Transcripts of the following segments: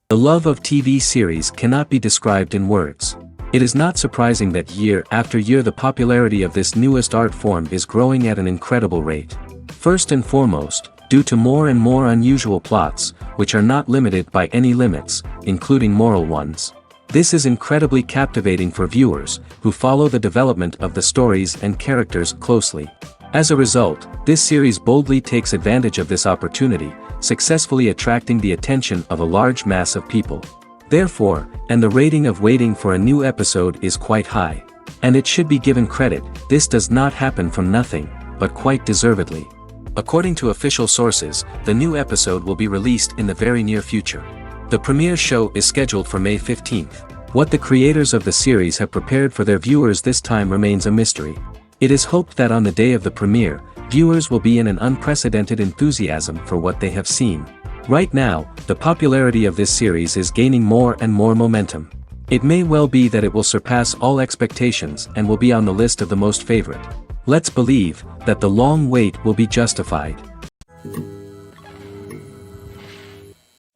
The love of TV series cannot be described in words. It is not surprising that year after year the popularity of this newest art form is growing at an incredible rate. First and foremost, due to more and more unusual plots, which are not limited by any limits, including moral ones. This is incredibly captivating for viewers, who follow the development of the stories and characters closely. As a result, this series boldly takes advantage of this opportunity, successfully attracting the attention of a large mass of people. Therefore, and the rating of waiting for a new episode is quite high. And it should be given credit, this does not happen from nothing, but quite deservedly. According to official sources, the new episode will be released in the very near future. The premiere show is scheduled for May 15th. What the creators of the series have prepared for their viewers this time remains a mystery. It is hoped that on the day of the premiere, viewers will be in an unprecedented enthusiasm for what they have seen. Right now, the popularity of this series is gaining more and more momentum. It may well be that it will surpass all expectations and will be on the list of the most favorite. Let's believe that the long wait will be justified.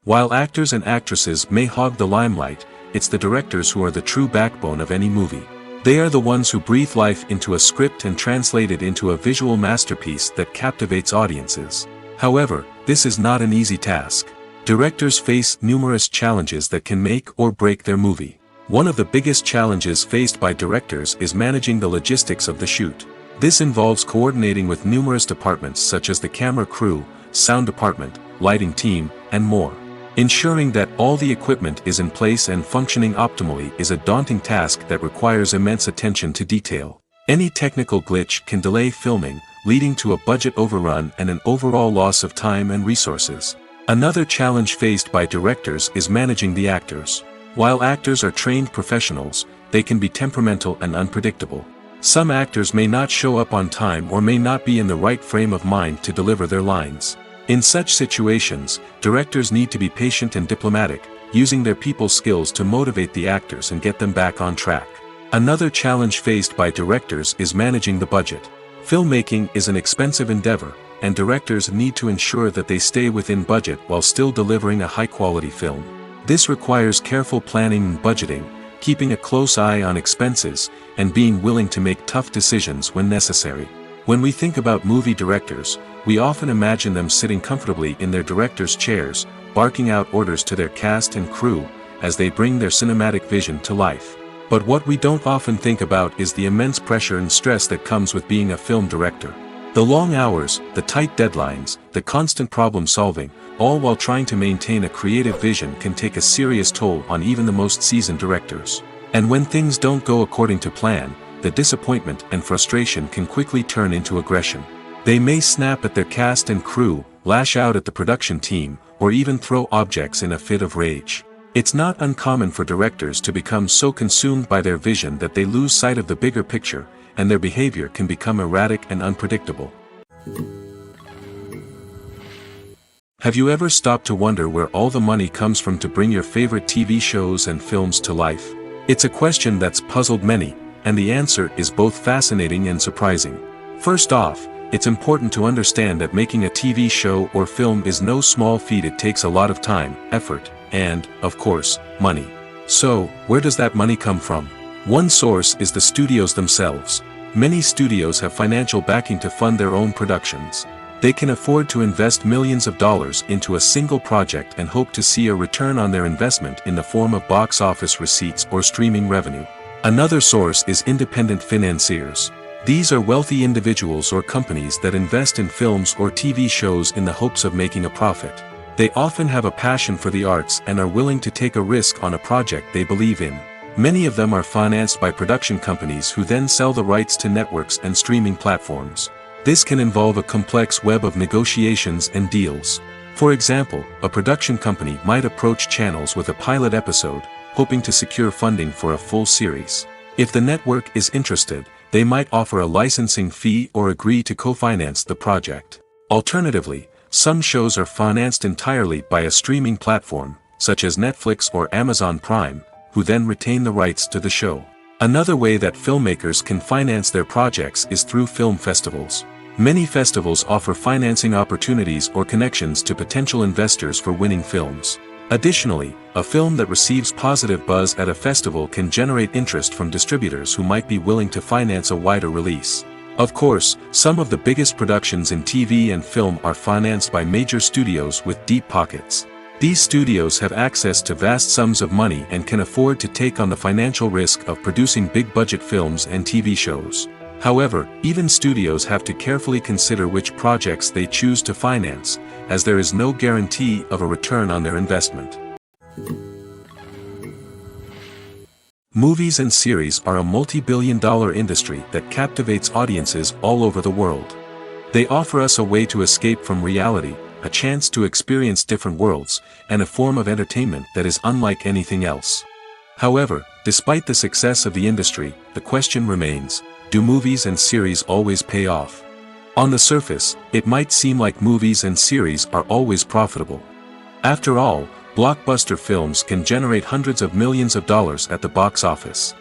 While actors and actresses may hog the limelight, it's the directors who are the true backbone of any movie. They are the ones who breathe life into a script and translate it into a visual masterpiece that captivates audiences. However, this is not an easy task. Directors face numerous challenges that can make or break their movie. One of the biggest challenges faced by directors is managing the logistics of the shoot. This involves coordinating with numerous departments such as the camera crew, sound department, lighting team, and more. Ensuring that all the equipment is in place and functioning optimally is a daunting task that requires immense attention to detail. Any technical glitch can delay filming, leading to a budget overrun and an overall loss of time and resources. Another challenge faced by directors is managing the actors. While actors are trained professionals, they can be temperamental and unpredictable. Some actors may not show up on time or may not be in the right frame of mind to deliver their lines. In such situations, directors need to be patient and diplomatic, using their people skills to motivate the actors and get them back on track. Another challenge faced by directors is managing the budget. Filmmaking is an expensive endeavor, and directors need to ensure that they stay within budget while still delivering a high-quality film. This requires careful planning and budgeting, keeping a close eye on expenses, and being willing to make tough decisions when necessary. When we think about movie directors, we often imagine them sitting comfortably in their director's chairs, barking out orders to their cast and crew, as they bring their cinematic vision to life. But what we don't often think about is the immense pressure and stress that comes with being a film director. The long hours, the tight deadlines, the constant problem solving, all while trying to maintain a creative vision can take a serious toll on even the most seasoned directors. And when things don't go according to plan, the disappointment and frustration can quickly turn into aggression. They may snap at their cast and crew, lash out at the production team, or even throw objects in a fit of rage. It's not uncommon for directors to become so consumed by their vision that they lose sight of the bigger picture, and their behavior can become erratic and unpredictable. Have you ever stopped to wonder where all the money comes from to bring your favorite TV shows and films to life? It's a question that's puzzled many, and the answer is both fascinating and surprising. First off, it's important to understand that making a TV show or film is no small feat. It takes a lot of time, effort, and, of course, money. So, where does that money come from? One source is the studios themselves. Many studios have financial backing to fund their own productions. They can afford to invest millions of dollars into a single project and hope to see a return on their investment in the form of box office receipts or streaming revenue. Another source is independent financiers. These are wealthy individuals or companies that invest in films or TV shows in the hopes of making a profit. They often have a passion for the arts and are willing to take a risk on a project they believe in. Many of them are financed by production companies who then sell the rights to networks and streaming platforms. This can involve a complex web of negotiations and deals. For example, a production company might approach channels with a pilot episode, hoping to secure funding for a full series. If the network is interested, they might offer a licensing fee or agree to co-finance the project. Alternatively, some shows are financed entirely by a streaming platform, such as Netflix or Amazon Prime, who then retain the rights to the show. Another way that filmmakers can finance their projects is through film festivals. Many festivals offer financing opportunities or connections to potential investors for winning films. Additionally, a film that receives positive buzz at a festival can generate interest from distributors who might be willing to finance a wider release. Of course, some of the biggest productions in TV and film are financed by major studios with deep pockets. These studios have access to vast sums of money and can afford to take on the financial risk of producing big-budget films and TV shows. However, even studios have to carefully consider which projects they choose to finance, as there is no guarantee of a return on their investment. Movies and series are a multi-billion-dollar industry that captivates audiences all over the world. They offer us a way to escape from reality, a chance to experience different worlds, and a form of entertainment that is unlike anything else. However, despite the success of the industry, the question remains, do movies and series always pay off? On the surface, it might seem like movies and series are always profitable. After all, blockbuster films can generate hundreds of millions of dollars at the box office.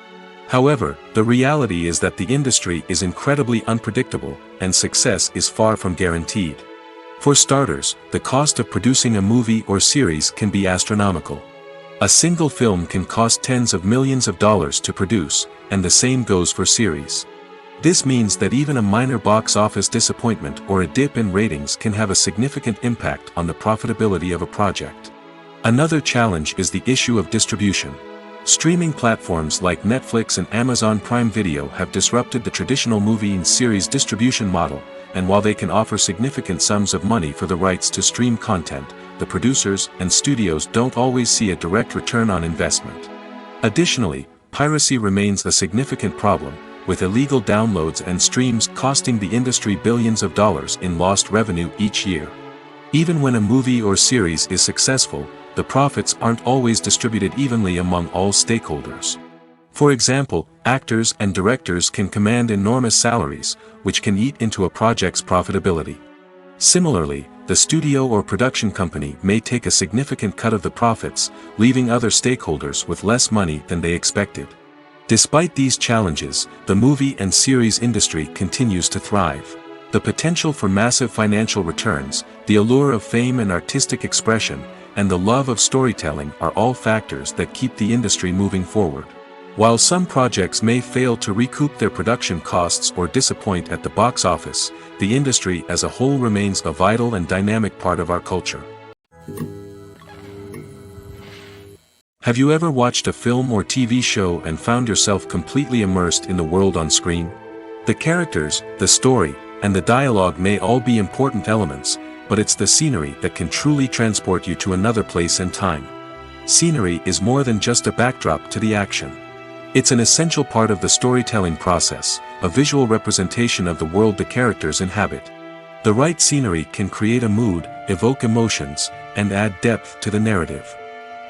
However, the reality is that the industry is incredibly unpredictable, and success is far from guaranteed. For starters, the cost of producing a movie or series can be astronomical. A single film can cost tens of millions of dollars to produce, and the same goes for series. This means that even a minor box office disappointment or a dip in ratings can have a significant impact on the profitability of a project. Another challenge is the issue of distribution. Streaming platforms like Netflix and Amazon Prime Video have disrupted the traditional movie and series distribution model, and while they can offer significant sums of money for the rights to stream content, the producers and studios don't always see a direct return on investment. Additionally, piracy remains a significant problem, with illegal downloads and streams costing the industry billions of dollars in lost revenue each year. Even when a movie or series is successful, the profits aren't always distributed evenly among all stakeholders. For example, actors and directors can command enormous salaries, which can eat into a project's profitability. Similarly, the studio or production company may take a significant cut of the profits, leaving other stakeholders with less money than they expected. Despite these challenges, the movie and series industry continues to thrive. The potential for massive financial returns, the allure of fame and artistic expression, and the love of storytelling are all factors that keep the industry moving forward. While some projects may fail to recoup their production costs or disappoint at the box office, the industry as a whole remains a vital and dynamic part of our culture. Have you ever watched a film or TV show and found yourself completely immersed in the world on screen? The characters, the story, and the dialogue may all be important elements, but it's the scenery that can truly transport you to another place and time. Scenery is more than just a backdrop to the action. It's an essential part of the storytelling process, a visual representation of the world the characters inhabit. The right scenery can create a mood, evoke emotions, and add depth to the narrative.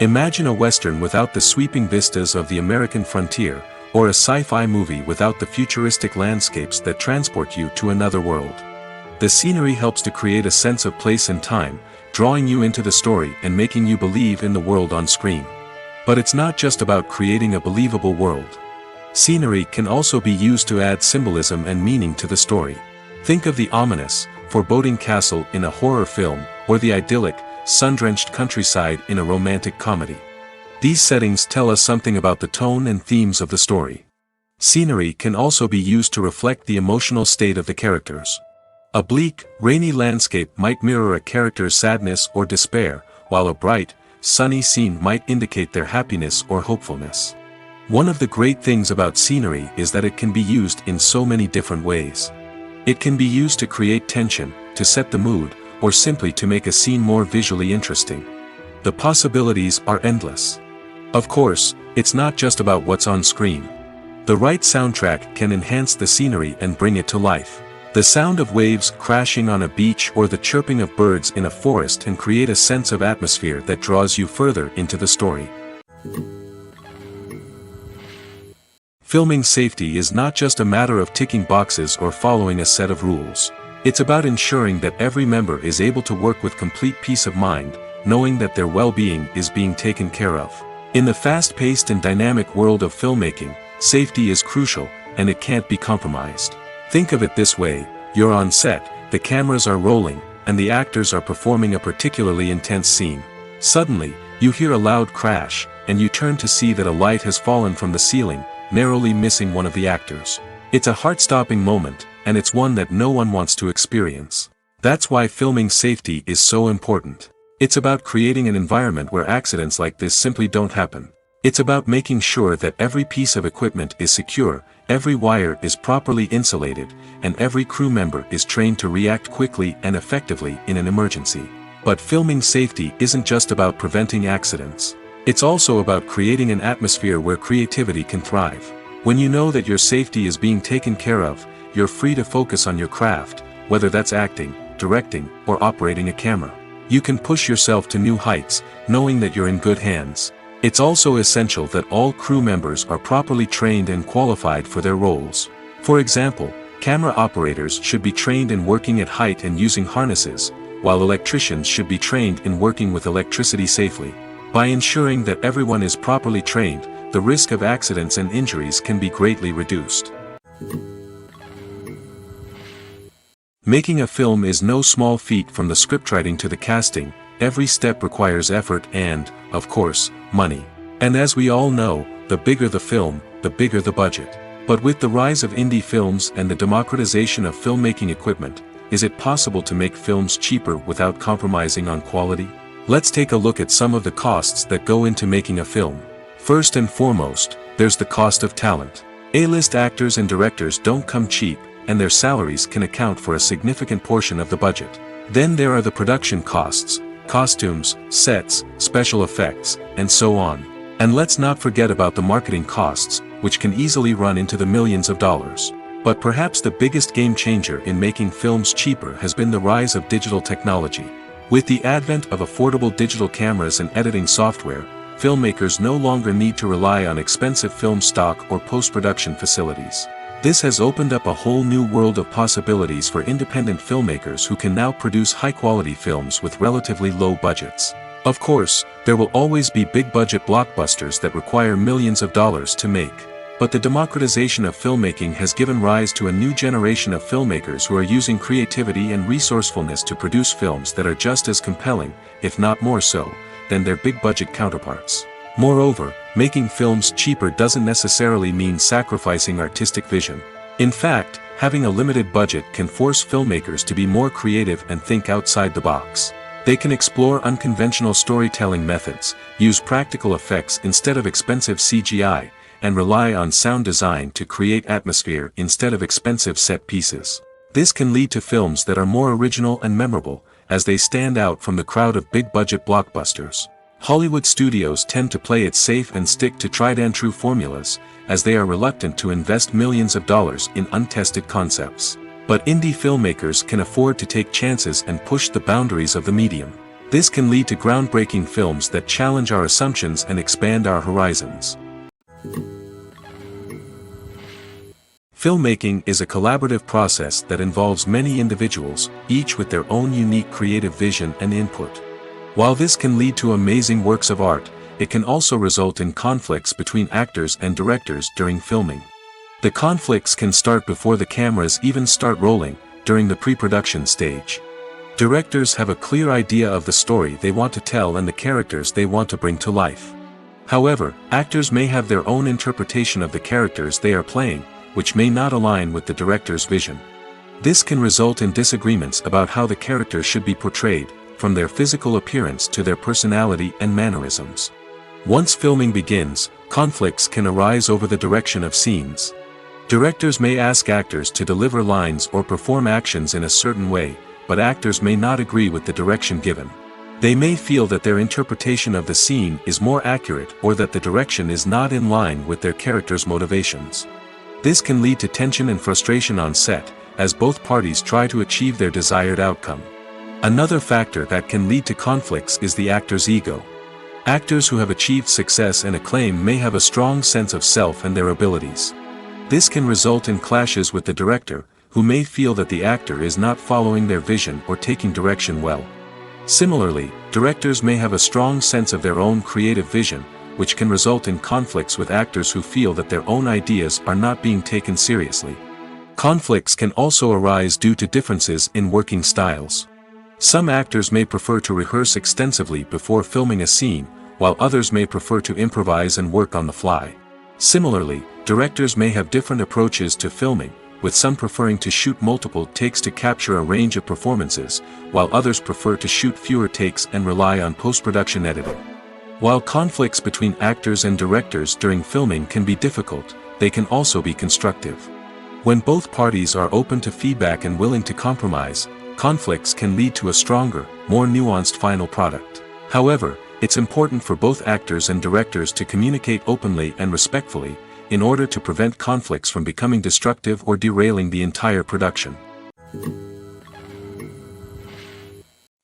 Imagine a Western without the sweeping vistas of the American frontier, or a sci-fi movie without the futuristic landscapes that transport you to another world. The scenery helps to create a sense of place and time, drawing you into the story and making you believe in the world on screen. But it's not just about creating a believable world. Scenery can also be used to add symbolism and meaning to the story. Think of the ominous, foreboding castle in a horror film, or the idyllic, sun-drenched countryside in a romantic comedy. These settings tell us something about the tone and themes of the story. Scenery can also be used to reflect the emotional state of the characters. A bleak, rainy landscape might mirror a character's sadness or despair, while a bright, sunny scene might indicate their happiness or hopefulness. One of the great things about scenery is that it can be used in so many different ways. It can be used to create tension, to set the mood, or simply to make a scene more visually interesting. The possibilities are endless. Of course, it's not just about what's on screen. The right soundtrack can enhance the scenery and bring it to life. The sound of waves crashing on a beach or the chirping of birds in a forest can create a sense of atmosphere that draws you further into the story. Filming safety is not just a matter of ticking boxes or following a set of rules. It's about ensuring that every member is able to work with complete peace of mind, knowing that their well-being is being taken care of. In the fast-paced and dynamic world of filmmaking, safety is crucial, and it can't be compromised. Think of it this way: you're on set, the cameras are rolling, and the actors are performing a particularly intense scene. Suddenly, you hear a loud crash, and you turn to see that a light has fallen from the ceiling, narrowly missing one of the actors. It's a heart-stopping moment, and it's one that no one wants to experience. That's why filming safety is so important. It's about creating an environment where accidents like this simply don't happen. It's about making sure that every piece of equipment is secure, every wire is properly insulated, and every crew member is trained to react quickly and effectively in an emergency. But filming safety isn't just about preventing accidents. It's also about creating an atmosphere where creativity can thrive. When you know that your safety is being taken care of, you're free to focus on your craft, whether that's acting, directing, or operating a camera. You can push yourself to new heights, knowing that you're in good hands. It's also essential that all crew members are properly trained and qualified for their roles. For example, camera operators should be trained in working at height and using harnesses, while electricians should be trained in working with electricity safely. By ensuring that everyone is properly trained, the risk of accidents and injuries can be greatly reduced. Making a film is no small feat. From the scriptwriting to the casting, every step requires effort and, of course, money. And as we all know, the bigger the film, the bigger the budget. But with the rise of indie films and the democratization of filmmaking equipment, is it possible to make films cheaper without compromising on quality? Let's take a look at some of the costs that go into making a film. First and foremost, there's the cost of talent. A-list actors and directors don't come cheap, and their salaries can account for a significant portion of the budget. Then there are the production costs, costumes, sets, special effects, and so on. And let's not forget about the marketing costs, which can easily run into the millions of dollars. But perhaps the biggest game changer in making films cheaper has been the rise of digital technology. With the advent of affordable digital cameras and editing software, filmmakers no longer need to rely on expensive film stock or post-production facilities. This has opened up a whole new world of possibilities for independent filmmakers who can now produce high-quality films with relatively low budgets. Of course, there will always be big-budget blockbusters that require millions of dollars to make. But the democratization of filmmaking has given rise to a new generation of filmmakers who are using creativity and resourcefulness to produce films that are just as compelling, if not more so, than their big-budget counterparts. Moreover, making films cheaper doesn't necessarily mean sacrificing artistic vision. In fact, having a limited budget can force filmmakers to be more creative and think outside the box. They can explore unconventional storytelling methods, use practical effects instead of expensive CGI, and rely on sound design to create atmosphere instead of expensive set pieces. This can lead to films that are more original and memorable, as they stand out from the crowd of big-budget blockbusters. Hollywood studios tend to play it safe and stick to tried-and-true formulas, as they are reluctant to invest millions of dollars in untested concepts. But indie filmmakers can afford to take chances and push the boundaries of the medium. This can lead to groundbreaking films that challenge our assumptions and expand our horizons. Filmmaking is a collaborative process that involves many individuals, each with their own unique creative vision and input. While this can lead to amazing works of art, it can also result in conflicts between actors and directors during filming. The conflicts can start before the cameras even start rolling, during the pre-production stage. Directors have a clear idea of the story they want to tell and the characters they want to bring to life. However, actors may have their own interpretation of the characters they are playing, which may not align with the director's vision. This can result in disagreements about how the character should be portrayed, from their physical appearance to their personality and mannerisms. Once filming begins, conflicts can arise over the direction of scenes. Directors may ask actors to deliver lines or perform actions in a certain way, but actors may not agree with the direction given. They may feel that their interpretation of the scene is more accurate or that the direction is not in line with their character's motivations. This can lead to tension and frustration on set, as both parties try to achieve their desired outcome. Another factor that can lead to conflicts is the actor's ego. Actors who have achieved success and acclaim may have a strong sense of self and their abilities. This can result in clashes with the director, who may feel that the actor is not following their vision or taking direction well. Similarly, directors may have a strong sense of their own creative vision, which can result in conflicts with actors who feel that their own ideas are not being taken seriously. Conflicts can also arise due to differences in working styles. Some actors may prefer to rehearse extensively before filming a scene, while others may prefer to improvise and work on the fly. Similarly, directors may have different approaches to filming, with some preferring to shoot multiple takes to capture a range of performances, while others prefer to shoot fewer takes and rely on post-production editing. While conflicts between actors and directors during filming can be difficult, they can also be constructive. When both parties are open to feedback and willing to compromise, conflicts can lead to a stronger, more nuanced final product. However, it's important for both actors and directors to communicate openly and respectfully, in order to prevent conflicts from becoming destructive or derailing the entire production.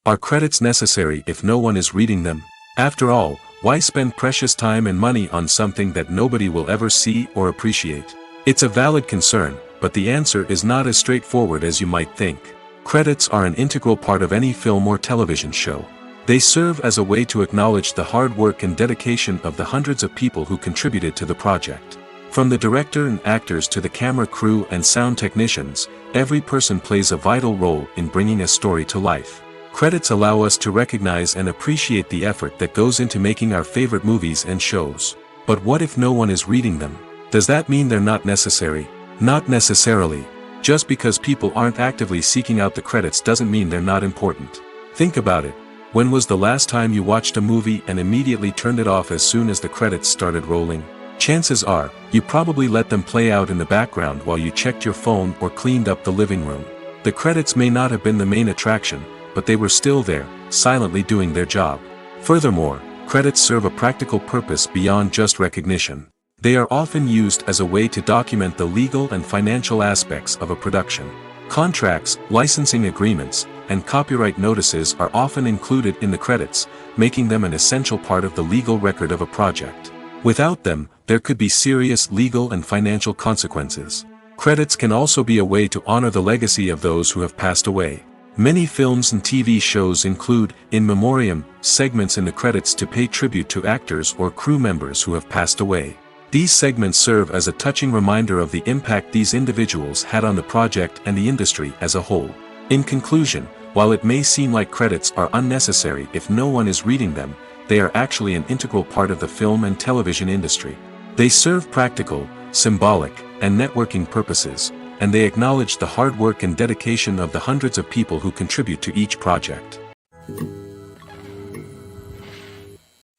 Are credits necessary if no one is reading them? After all, why spend precious time and money on something that nobody will ever see or appreciate? It's a valid concern, but the answer is not as straightforward as you might think. Credits are an integral part of any film or television show. They serve as a way to acknowledge the hard work and dedication of the hundreds of people who contributed to the project. From the director and actors to the camera crew and sound technicians, every person plays a vital role in bringing a story to life. Credits allow us to recognize and appreciate the effort that goes into making our favorite movies and shows. But what if no one is reading them? Does that mean they're not necessary? Not necessarily. Just because people aren't actively seeking out the credits doesn't mean they're not important. Think about it. When was the last time you watched a movie and immediately turned it off as soon as the credits started rolling? Chances are, you probably let them play out in the background while you checked your phone or cleaned up the living room. The credits may not have been the main attraction, but they were still there, silently doing their job. Furthermore, credits serve a practical purpose beyond just recognition. They are often used as a way to document the legal and financial aspects of a production. Contracts, licensing agreements, and copyright notices are often included in the credits, making them an essential part of the legal record of a project. Without them, there could be serious legal and financial consequences. Credits can also be a way to honor the legacy of those who have passed away. Many films and TV shows include, in memoriam, segments in the credits to pay tribute to actors or crew members who have passed away. These segments serve as a touching reminder of the impact these individuals had on the project and the industry as a whole. In conclusion, while it may seem like credits are unnecessary if no one is reading them, they are actually an integral part of the film and television industry. They serve practical, symbolic, and networking purposes, and they acknowledge the hard work and dedication of the hundreds of people who contribute to each project.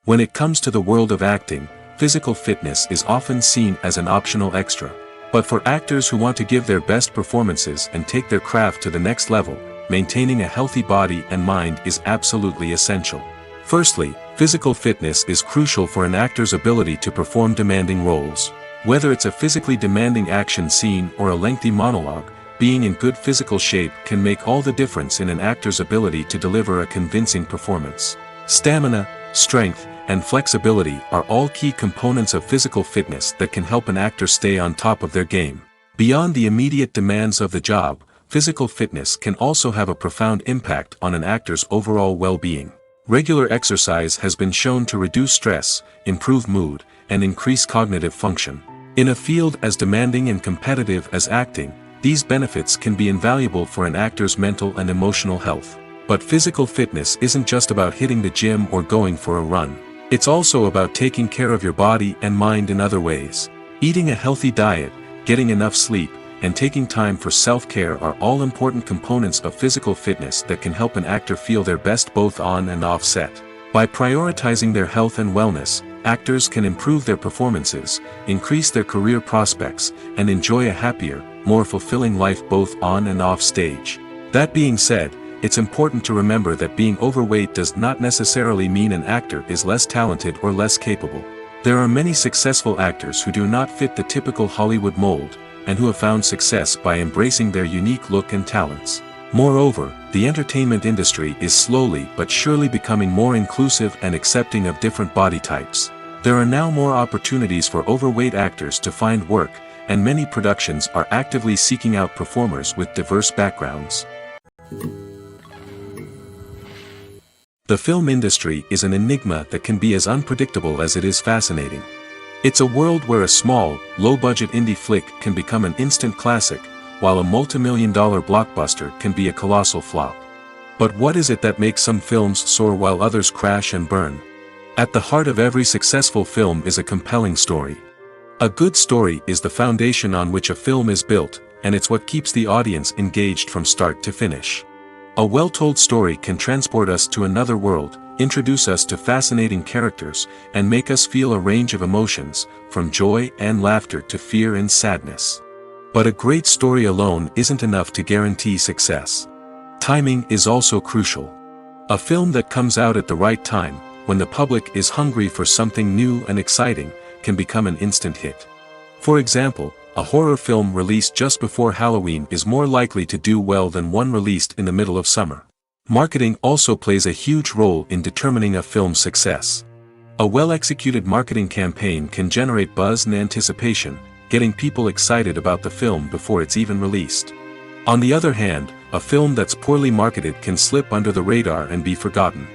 When it comes to the world of acting, physical fitness is often seen as an optional extra. But for actors who want to give their best performances and take their craft to the next level, maintaining a healthy body and mind is absolutely essential. Firstly, physical fitness is crucial for an actor's ability to perform demanding roles. Whether it's a physically demanding action scene or a lengthy monologue, being in good physical shape can make all the difference in an actor's ability to deliver a convincing performance. Stamina, strength, and flexibility are all key components of physical fitness that can help an actor stay on top of their game. Beyond the immediate demands of the job, physical fitness can also have a profound impact on an actor's overall well-being. Regular exercise has been shown to reduce stress, improve mood, and increase cognitive function. In a field as demanding and competitive as acting, these benefits can be invaluable for an actor's mental and emotional health. But physical fitness isn't just about hitting the gym or going for a run. It's also about taking care of your body and mind in other ways. Eating a healthy diet, getting enough sleep, and taking time for self-care are all important components of physical fitness that can help an actor feel their best both on and off set. By prioritizing their health and wellness, actors can improve their performances, increase their career prospects, and enjoy a happier, more fulfilling life both on and off stage. That being said, it's important to remember that being overweight does not necessarily mean an actor is less talented or less capable. There are many successful actors who do not fit the typical Hollywood mold, and who have found success by embracing their unique look and talents. Moreover, the entertainment industry is slowly but surely becoming more inclusive and accepting of different body types. There are now more opportunities for overweight actors to find work, and many productions are actively seeking out performers with diverse backgrounds. The film industry is an enigma that can be as unpredictable as it is fascinating. It's a world where a small, low-budget indie flick can become an instant classic, while a multi-million-dollar blockbuster can be a colossal flop. But what is it that makes some films soar while others crash and burn? At the heart of every successful film is a compelling story. A good story is the foundation on which a film is built, and it's what keeps the audience engaged from start to finish. A well-told story can transport us to another world, introduce us to fascinating characters, and make us feel a range of emotions, from joy and laughter to fear and sadness. But a great story alone isn't enough to guarantee success. Timing is also crucial. A film that comes out at the right time, when the public is hungry for something new and exciting, can become an instant hit. For example, a horror film released just before Halloween is more likely to do well than one released in the middle of summer. Marketing also plays a huge role in determining a film's success. A well-executed marketing campaign can generate buzz and anticipation, getting people excited about the film before it's even released. On the other hand, a film that's poorly marketed can slip under the radar and be forgotten.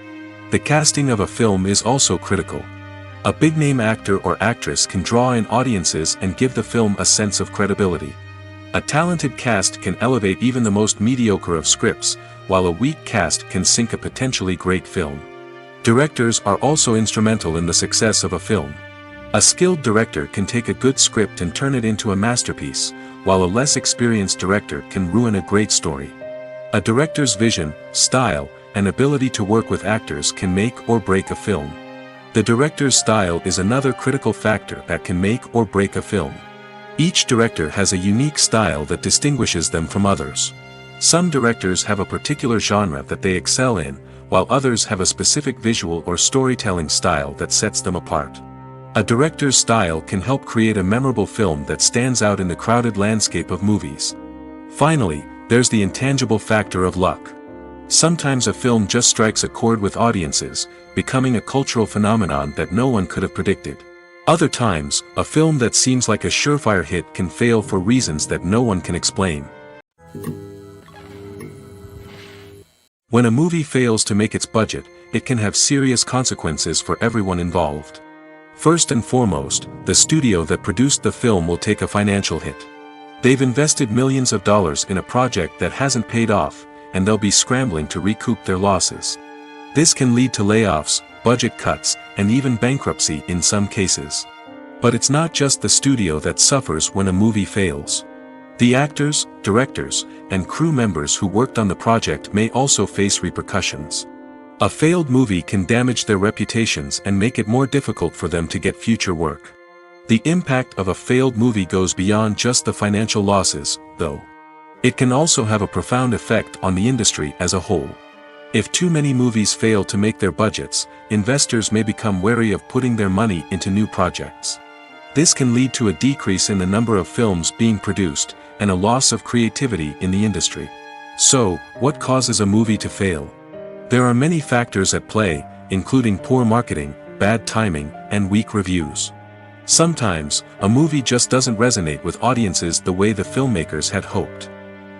The casting of a film is also critical. A big-name actor or actress can draw in audiences and give the film a sense of credibility. A talented cast can elevate even the most mediocre of scripts, while a weak cast can sink a potentially great film. Directors are also instrumental in the success of a film. A skilled director can take a good script and turn it into a masterpiece, while a less experienced director can ruin a great story. A director's vision, style, and ability to work with actors can make or break a film. The director's style is another critical factor that can make or break a film. Each director has a unique style that distinguishes them from others. Some directors have a particular genre that they excel in, while others have a specific visual or storytelling style that sets them apart. A director's style can help create a memorable film that stands out in the crowded landscape of movies. Finally, there's the intangible factor of luck. Sometimes a film just strikes a chord with audiences, becoming a cultural phenomenon that no one could have predicted. Other times, a film that seems like a surefire hit can fail for reasons that no one can explain. When a movie fails to make its budget, it can have serious consequences for everyone involved. First and foremost, the studio that produced the film will take a financial hit. They've invested millions of dollars in a project that hasn't paid off, and they'll be scrambling to recoup their losses. This can lead to layoffs, budget cuts, and even bankruptcy in some cases. But it's not just the studio that suffers when a movie fails. The actors, directors, and crew members who worked on the project may also face repercussions. A failed movie can damage their reputations and make it more difficult for them to get future work. The impact of a failed movie goes beyond just the financial losses, though. It can also have a profound effect on the industry as a whole. If too many movies fail to make their budgets, investors may become wary of putting their money into new projects. This can lead to a decrease in the number of films being produced, and a loss of creativity in the industry. So, what causes a movie to fail? There are many factors at play, including poor marketing, bad timing, and weak reviews. Sometimes, a movie just doesn't resonate with audiences the way the filmmakers had hoped.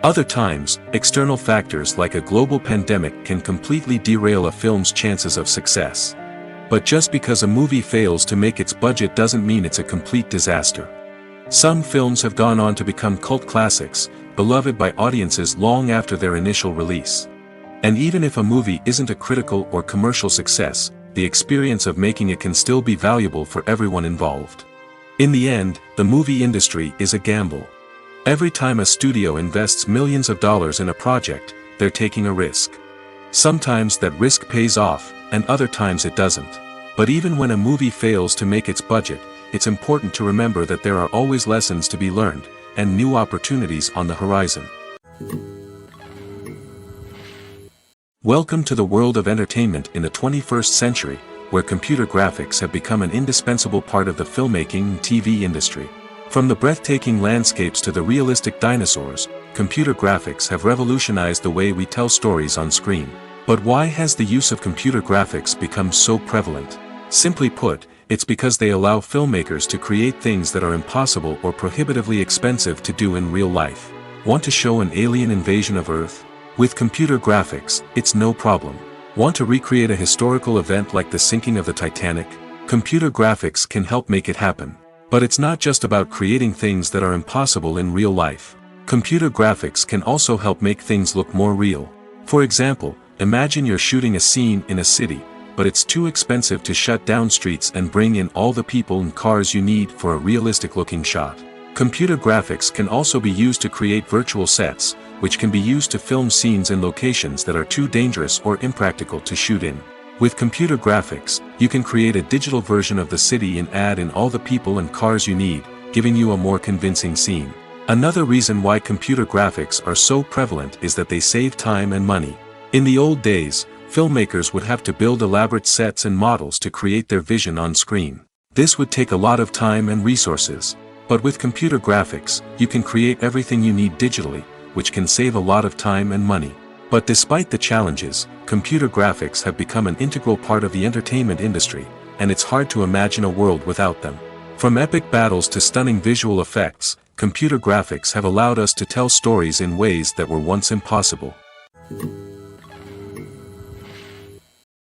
Other times, external factors like a global pandemic can completely derail a film's chances of success. But just because a movie fails to make its budget doesn't mean it's a complete disaster. Some films have gone on to become cult classics, beloved by audiences long after their initial release. And even if a movie isn't a critical or commercial success, the experience of making it can still be valuable for everyone involved. In the end, the movie industry is a gamble. Every time a studio invests millions of dollars in a project, they're taking a risk. Sometimes that risk pays off, and other times it doesn't. But even when a movie fails to make its budget, it's important to remember that there are always lessons to be learned, and new opportunities on the horizon. Welcome to the world of entertainment in the 21st century, where computer graphics have become an indispensable part of the filmmaking and TV industry. From the breathtaking landscapes to the realistic dinosaurs, computer graphics have revolutionized the way we tell stories on screen. But why has the use of computer graphics become so prevalent? Simply put, it's because they allow filmmakers to create things that are impossible or prohibitively expensive to do in real life. Want to show an alien invasion of Earth? With computer graphics, it's no problem. Want to recreate a historical event like the sinking of the Titanic? Computer graphics can help make it happen. But it's not just about creating things that are impossible in real life. Computer graphics can also help make things look more real. For example, imagine you're shooting a scene in a city, but it's too expensive to shut down streets and bring in all the people and cars you need for a realistic-looking shot. Computer graphics can also be used to create virtual sets, which can be used to film scenes in locations that are too dangerous or impractical to shoot in. With computer graphics, you can create a digital version of the city and add in all the people and cars you need, giving you a more convincing scene. Another reason why computer graphics are so prevalent is that they save time and money. In the old days, filmmakers would have to build elaborate sets and models to create their vision on screen. This would take a lot of time and resources. But with computer graphics, you can create everything you need digitally, which can save a lot of time and money. But despite the challenges, computer graphics have become an integral part of the entertainment industry, and it's hard to imagine a world without them. From epic battles to stunning visual effects, computer graphics have allowed us to tell stories in ways that were once impossible.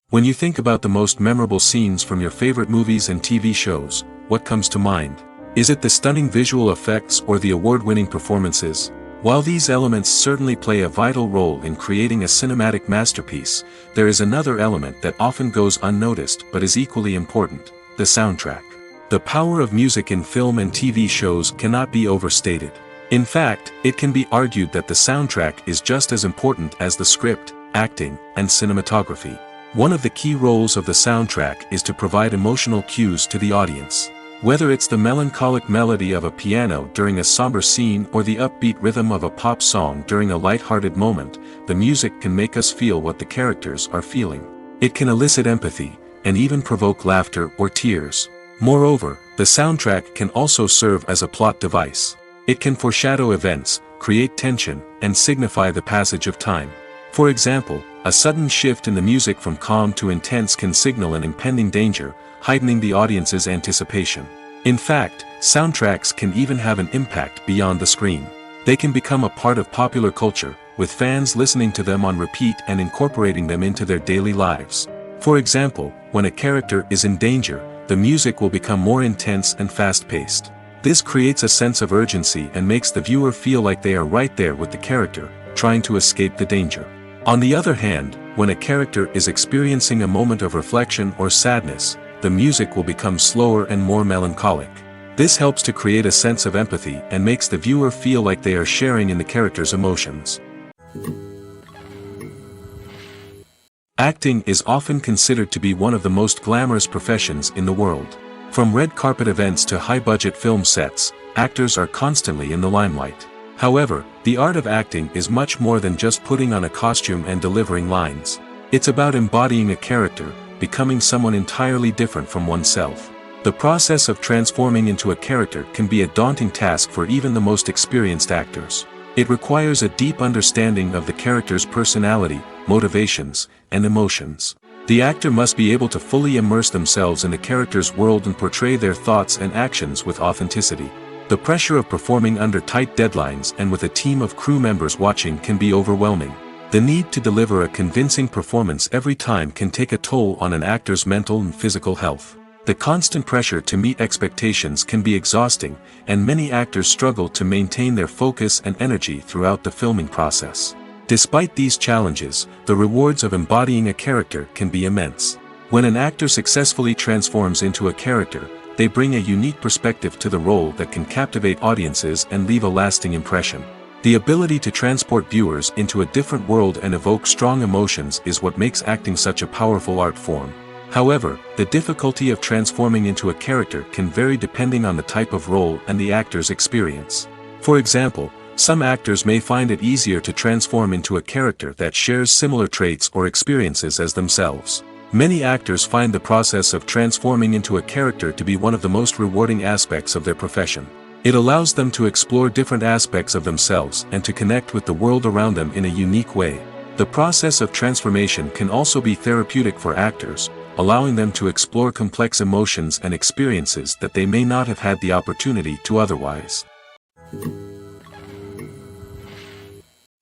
When you think about the most memorable scenes from your favorite movies and TV shows, what comes to mind? Is it the stunning visual effects or the award-winning performances? While these elements certainly play a vital role in creating a cinematic masterpiece, there is another element that often goes unnoticed but is equally important: the soundtrack. The power of music in film and TV shows cannot be overstated. In fact, it can be argued that the soundtrack is just as important as the script, acting, and cinematography. One of the key roles of the soundtrack is to provide emotional cues to the audience. Whether it's the melancholic melody of a piano during a somber scene or the upbeat rhythm of a pop song during a light-hearted moment, the music can make us feel what the characters are feeling. It can elicit empathy, and even provoke laughter or tears. Moreover, the soundtrack can also serve as a plot device. It can foreshadow events, create tension, and signify the passage of time. For example, a sudden shift in the music from calm to intense can signal an impending danger, heightening the audience's anticipation. In fact, soundtracks can even have an impact beyond the screen. They can become a part of popular culture, with fans listening to them on repeat and incorporating them into their daily lives. For example, when a character is in danger, the music will become more intense and fast-paced. This creates a sense of urgency and makes the viewer feel like they are right there with the character, trying to escape the danger. On the other hand, when a character is experiencing a moment of reflection or sadness, the music will become slower and more melancholic. This helps to create a sense of empathy and makes the viewer feel like they are sharing in the character's emotions. Acting is often considered to be one of the most glamorous professions in the world. From red carpet events to high-budget film sets, actors are constantly in the limelight. However, the art of acting is much more than just putting on a costume and delivering lines. It's about embodying a character, becoming someone entirely different from oneself. The process of transforming into a character can be a daunting task for even the most experienced actors. It requires a deep understanding of the character's personality, motivations, and emotions. The actor must be able to fully immerse themselves in the character's world and portray their thoughts and actions with authenticity. The pressure of performing under tight deadlines and with a team of crew members watching can be overwhelming. The need to deliver a convincing performance every time can take a toll on an actor's mental and physical health. The constant pressure to meet expectations can be exhausting, and many actors struggle to maintain their focus and energy throughout the filming process. Despite these challenges, the rewards of embodying a character can be immense. When an actor successfully transforms into a character, they bring a unique perspective to the role that can captivate audiences and leave a lasting impression. The ability to transport viewers into a different world and evoke strong emotions is what makes acting such a powerful art form. However, the difficulty of transforming into a character can vary depending on the type of role and the actor's experience. For example, some actors may find it easier to transform into a character that shares similar traits or experiences as themselves. Many actors find the process of transforming into a character to be one of the most rewarding aspects of their profession. It allows them to explore different aspects of themselves and to connect with the world around them in a unique way. The process of transformation can also be therapeutic for actors, allowing them to explore complex emotions and experiences that they may not have had the opportunity to otherwise.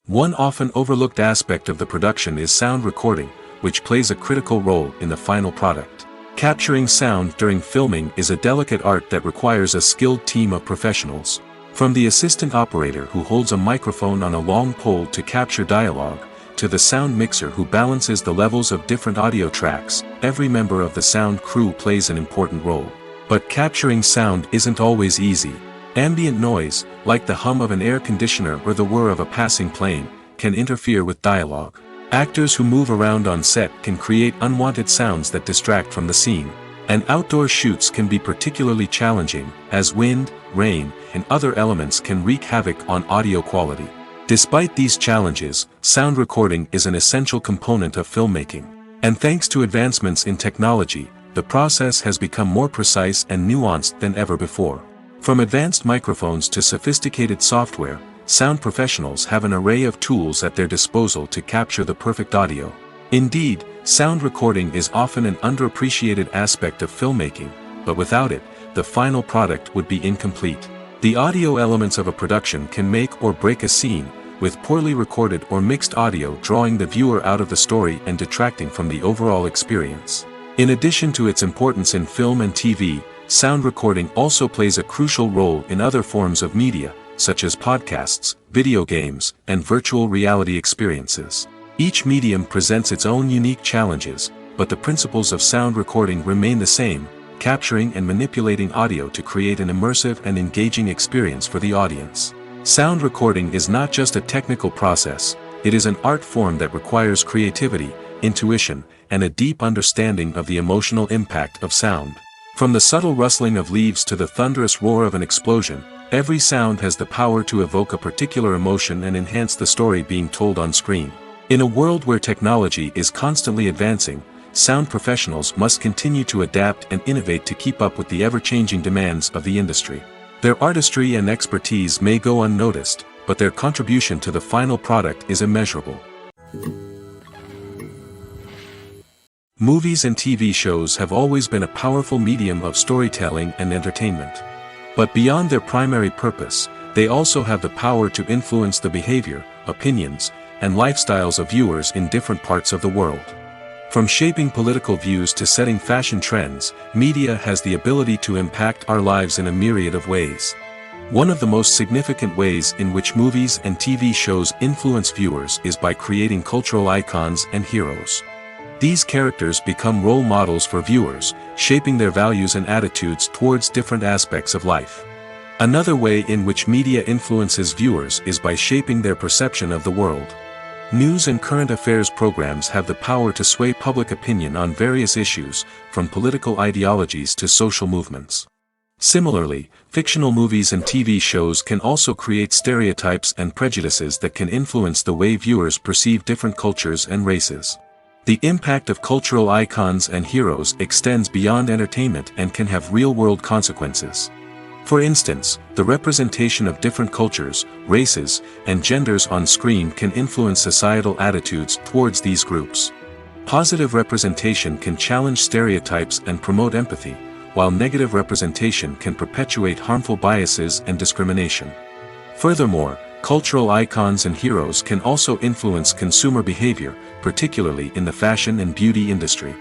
One often overlooked aspect of the production is sound recording, which plays a critical role in the final product. Capturing sound during filming is a delicate art that requires a skilled team of professionals. From the assistant operator who holds a microphone on a long pole to capture dialogue, to the sound mixer who balances the levels of different audio tracks, every member of the sound crew plays an important role. But capturing sound isn't always easy. Ambient noise, like the hum of an air conditioner or the whir of a passing plane, can interfere with dialogue. Actors who move around on set can create unwanted sounds that distract from the scene. And outdoor shoots can be particularly challenging, as wind, rain, and other elements can wreak havoc on audio quality. Despite these challenges, sound recording is an essential component of filmmaking. And thanks to advancements in technology, the process has become more precise and nuanced than ever before. From advanced microphones to sophisticated software, sound professionals have an array of tools at their disposal to capture the perfect audio. Indeed, sound recording is often an underappreciated aspect of filmmaking, but without it, the final product would be incomplete. The audio elements of a production can make or break a scene, with poorly recorded or mixed audio drawing the viewer out of the story and detracting from the overall experience. In addition to its importance in film and TV, sound recording also plays a crucial role in other forms of media, such as podcasts, video games, and virtual reality experiences. Each medium presents its own unique challenges, but the principles of sound recording remain the same, capturing and manipulating audio to create an immersive and engaging experience for the audience. Sound recording is not just a technical process, it is an art form that requires creativity, intuition, and a deep understanding of the emotional impact of sound. From the subtle rustling of leaves to the thunderous roar of an explosion, every sound has the power to evoke a particular emotion and enhance the story being told on screen. In a world where technology is constantly advancing, sound professionals must continue to adapt and innovate to keep up with the ever-changing demands of the industry. Their artistry and expertise may go unnoticed, but their contribution to the final product is immeasurable. Movies and TV shows have always been a powerful medium of storytelling and entertainment. But beyond their primary purpose, they also have the power to influence the behavior, opinions, and lifestyles of viewers in different parts of the world. From shaping political views to setting fashion trends, media has the ability to impact our lives in a myriad of ways. One of the most significant ways in which movies and TV shows influence viewers is by creating cultural icons and heroes. These characters become role models for viewers, shaping their values and attitudes towards different aspects of life. Another way in which media influences viewers is by shaping their perception of the world. News and current affairs programs have the power to sway public opinion on various issues, from political ideologies to social movements. Similarly, fictional movies and TV shows can also create stereotypes and prejudices that can influence the way viewers perceive different cultures and races. The impact of cultural icons and heroes extends beyond entertainment and can have real-world consequences. For instance, the representation of different cultures, races, and genders on screen can influence societal attitudes towards these groups. Positive representation can challenge stereotypes and promote empathy, while negative representation can perpetuate harmful biases and discrimination. Furthermore, cultural icons and heroes can also influence consumer behavior, particularly in the fashion and beauty industry.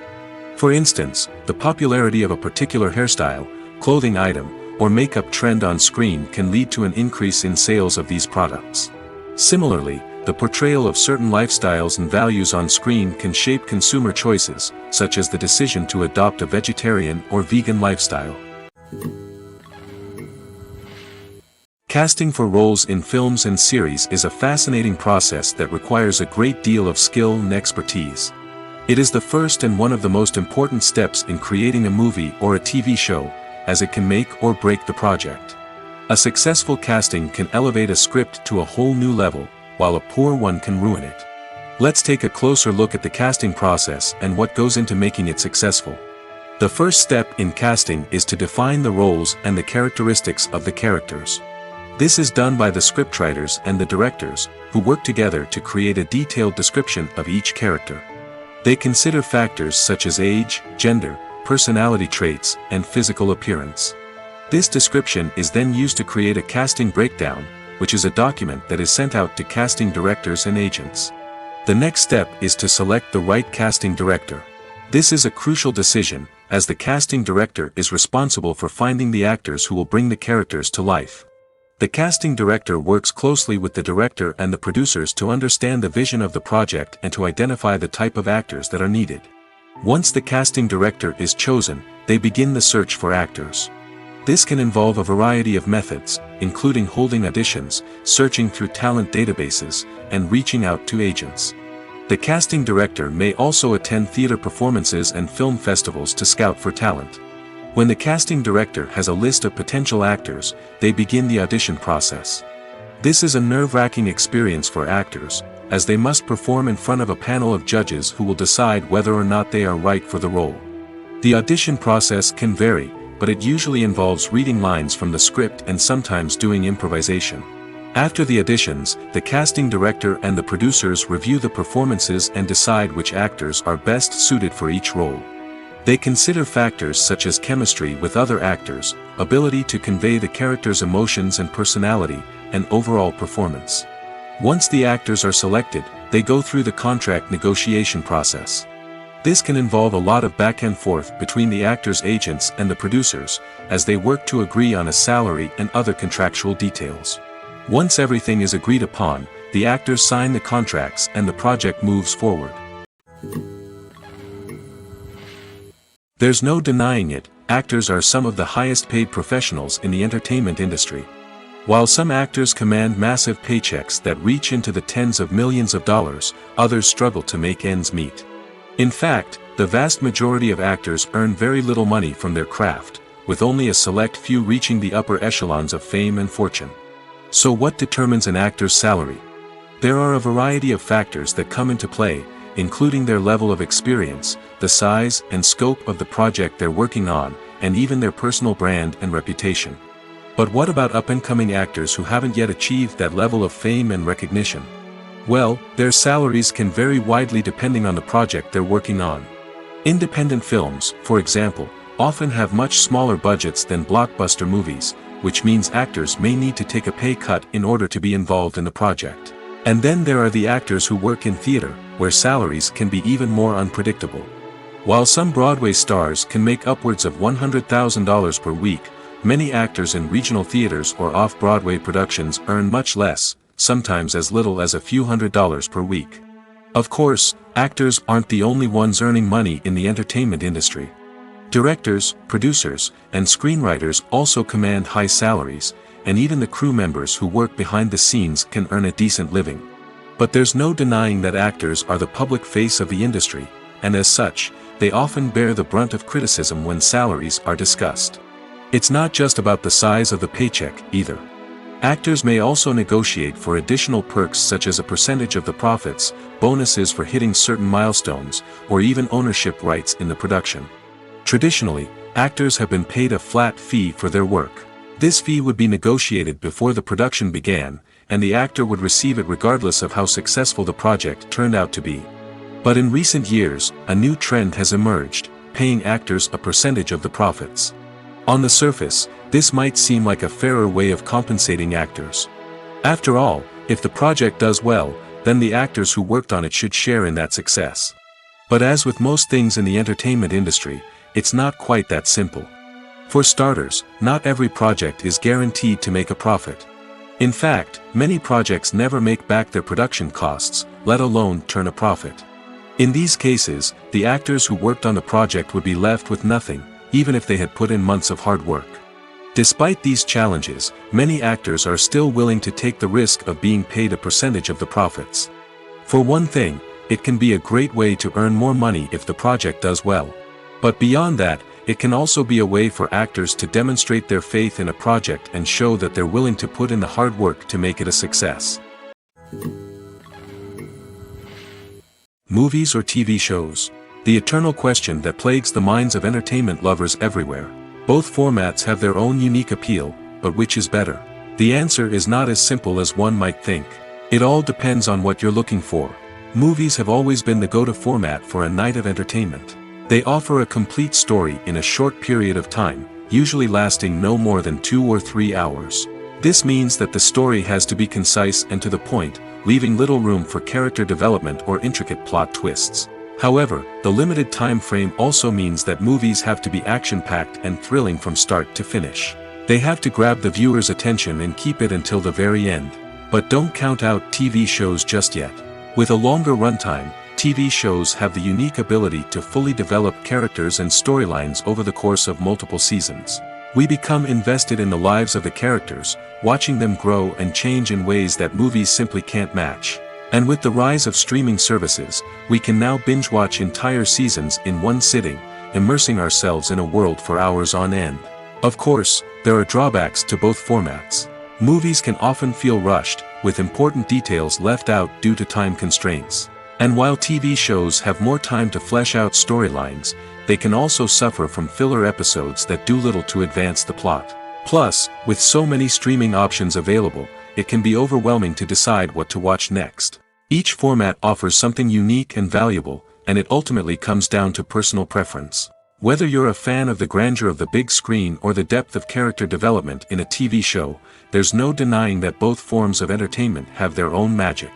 For instance, the popularity of a particular hairstyle, clothing item, or makeup trend on screen can lead to an increase in sales of these products. Similarly, the portrayal of certain lifestyles and values on screen can shape consumer choices, such as the decision to adopt a vegetarian or vegan lifestyle. Casting for roles in films and series is a fascinating process that requires a great deal of skill and expertise. It is the first and one of the most important steps in creating a movie or a TV show, as it can make or break the project. A successful casting can elevate a script to a whole new level, while a poor one can ruin it. Let's take a closer look at the casting process and what goes into making it successful. The first step in casting is to define the roles and the characteristics of the characters. This is done by the scriptwriters and the directors, who work together to create a detailed description of each character. They consider factors such as age, gender, personality traits, and physical appearance. This description is then used to create a casting breakdown, which is a document that is sent out to casting directors and agents. The next step is to select the right casting director. This is a crucial decision, as the casting director is responsible for finding the actors who will bring the characters to life. The casting director works closely with the director and the producers to understand the vision of the project and to identify the type of actors that are needed. Once the casting director is chosen, they begin the search for actors. This can involve a variety of methods, including holding auditions, searching through talent databases, and reaching out to agents. The casting director may also attend theater performances and film festivals to scout for talent. When the casting director has a list of potential actors, they begin the audition process. This is a nerve-wracking experience for actors, as they must perform in front of a panel of judges who will decide whether or not they are right for the role. The audition process can vary, but it usually involves reading lines from the script and sometimes doing improvisation. After the auditions, the casting director and the producers review the performances and decide which actors are best suited for each role. They consider factors such as chemistry with other actors, ability to convey the character's emotions and personality, and overall performance. Once the actors are selected, they go through the contract negotiation process. This can involve a lot of back and forth between the actors' agents and the producers, as they work to agree on a salary and other contractual details. Once everything is agreed upon, the actors sign the contracts and the project moves forward. There's no denying it, actors are some of the highest paid professionals in the entertainment industry. While some actors command massive paychecks that reach into the tens of millions of dollars, others struggle to make ends meet. In fact, the vast majority of actors earn very little money from their craft, with only a select few reaching the upper echelons of fame and fortune. So what determines an actor's salary? There are a variety of factors that come into play, including their level of experience, the size and scope of the project they're working on, and even their personal brand and reputation. But what about up-and-coming actors who haven't yet achieved that level of fame and recognition? Well, their salaries can vary widely depending on the project they're working on. Independent films, for example, often have much smaller budgets than blockbuster movies, which means actors may need to take a pay cut in order to be involved in the project. And then there are the actors who work in theater, where salaries can be even more unpredictable. While some Broadway stars can make upwards of $100,000 per week, many actors in regional theaters or off-Broadway productions earn much less, sometimes as little as a few $100s per week. Of course, actors aren't the only ones earning money in the entertainment industry. Directors, producers, and screenwriters also command high salaries, and even the crew members who work behind the scenes can earn a decent living. But there's no denying that actors are the public face of the industry, and as such, they often bear the brunt of criticism when salaries are discussed. It's not just about the size of the paycheck, either. Actors may also negotiate for additional perks such as a percentage of the profits, bonuses for hitting certain milestones, or even ownership rights in the production. Traditionally, actors have been paid a flat fee for their work. This fee would be negotiated before the production began, and the actor would receive it regardless of how successful the project turned out to be. But in recent years, a new trend has emerged, paying actors a percentage of the profits. On the surface, this might seem like a fairer way of compensating actors. After all, if the project does well, then the actors who worked on it should share in that success. But as with most things in the entertainment industry, it's not quite that simple. For starters, not every project is guaranteed to make a profit. In fact, many projects never make back their production costs, let alone turn a profit. In these cases, the actors who worked on the project would be left with nothing, even if they had put in months of hard work. Despite these challenges, many actors are still willing to take the risk of being paid a percentage of the profits. For one thing, it can be a great way to earn more money if the project does well. But beyond that, it can also be a way for actors to demonstrate their faith in a project and show that they're willing to put in the hard work to make it a success. Movies or TV shows? The eternal question that plagues the minds of entertainment lovers everywhere. Both formats have their own unique appeal, but which is better? The answer is not as simple as one might think. It all depends on what you're looking for. Movies have always been the go-to format for a night of entertainment. They offer a complete story in a short period of time, usually lasting no more than 2 or 3 hours. This means that the story has to be concise and to the point, leaving little room for character development or intricate plot twists. However, the limited time frame also means that movies have to be action-packed and thrilling from start to finish. They have to grab the viewer's attention and keep it until the very end. But don't count out TV shows just yet. With a longer runtime, TV shows have the unique ability to fully develop characters and storylines over the course of multiple seasons. We become invested in the lives of the characters, watching them grow and change in ways that movies simply can't match. And with the rise of streaming services, we can now binge-watch entire seasons in one sitting, immersing ourselves in a world for hours on end. Of course, there are drawbacks to both formats. Movies can often feel rushed, with important details left out due to time constraints. And while TV shows have more time to flesh out storylines, they can also suffer from filler episodes that do little to advance the plot. Plus, with so many streaming options available, it can be overwhelming to decide what to watch next. Each format offers something unique and valuable, and it ultimately comes down to personal preference. Whether you're a fan of the grandeur of the big screen or the depth of character development in a TV show, there's no denying that both forms of entertainment have their own magic.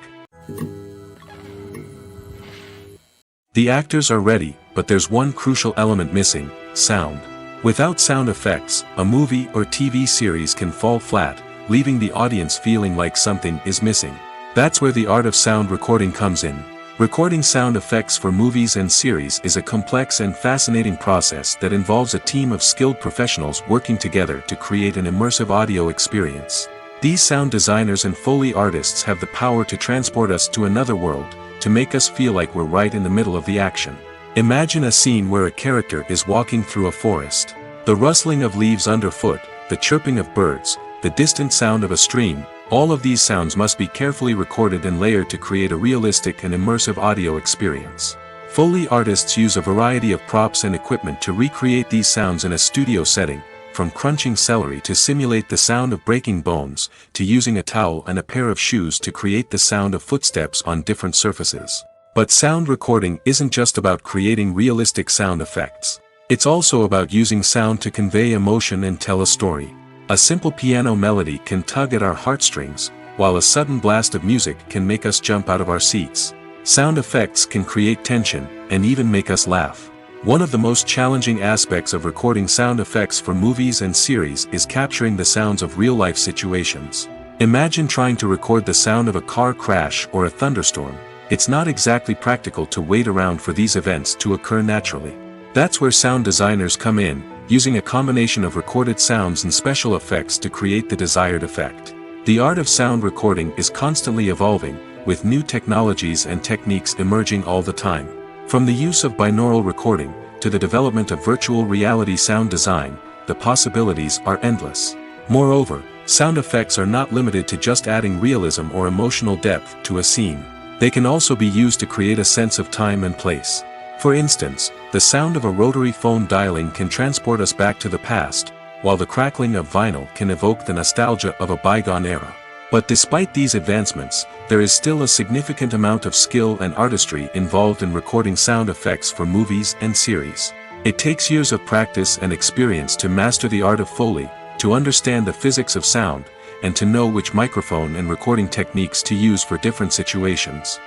The actors are ready, but there's one crucial element missing: sound. Without sound effects, a movie or TV series can fall flat, leaving the audience feeling like something is missing. That's where the art of sound recording comes in. Recording sound effects for movies and series is a complex and fascinating process that involves a team of skilled professionals working together to create an immersive audio experience. These sound designers and Foley artists have the power to transport us to another world, to make us feel like we're right in the middle of the action. Imagine a scene where a character is walking through a forest. The rustling of leaves underfoot, the chirping of birds, the distant sound of a stream, all of these sounds must be carefully recorded and layered to create a realistic and immersive audio experience. Foley artists use a variety of props and equipment to recreate these sounds in a studio setting, from crunching celery to simulate the sound of breaking bones, to using a towel and a pair of shoes to create the sound of footsteps on different surfaces. But sound recording isn't just about creating realistic sound effects. It's also about using sound to convey emotion and tell a story. A simple piano melody can tug at our heartstrings, while a sudden blast of music can make us jump out of our seats. Sound effects can create tension, and even make us laugh. One of the most challenging aspects of recording sound effects for movies and series is capturing the sounds of real-life situations. Imagine trying to record the sound of a car crash or a thunderstorm. It's not exactly practical to wait around for these events to occur naturally. That's where sound designers come in, using a combination of recorded sounds and special effects to create the desired effect. The art of sound recording is constantly evolving, with new technologies and techniques emerging all the time. From the use of binaural recording, to the development of virtual reality sound design, the possibilities are endless. Moreover, sound effects are not limited to just adding realism or emotional depth to a scene. They can also be used to create a sense of time and place. For instance, the sound of a rotary phone dialing can transport us back to the past, while the crackling of vinyl can evoke the nostalgia of a bygone era. But despite these advancements, there is still a significant amount of skill and artistry involved in recording sound effects for movies and series. It takes years of practice and experience to master the art of Foley, to understand the physics of sound, and to know which microphone and recording techniques to use for different situations.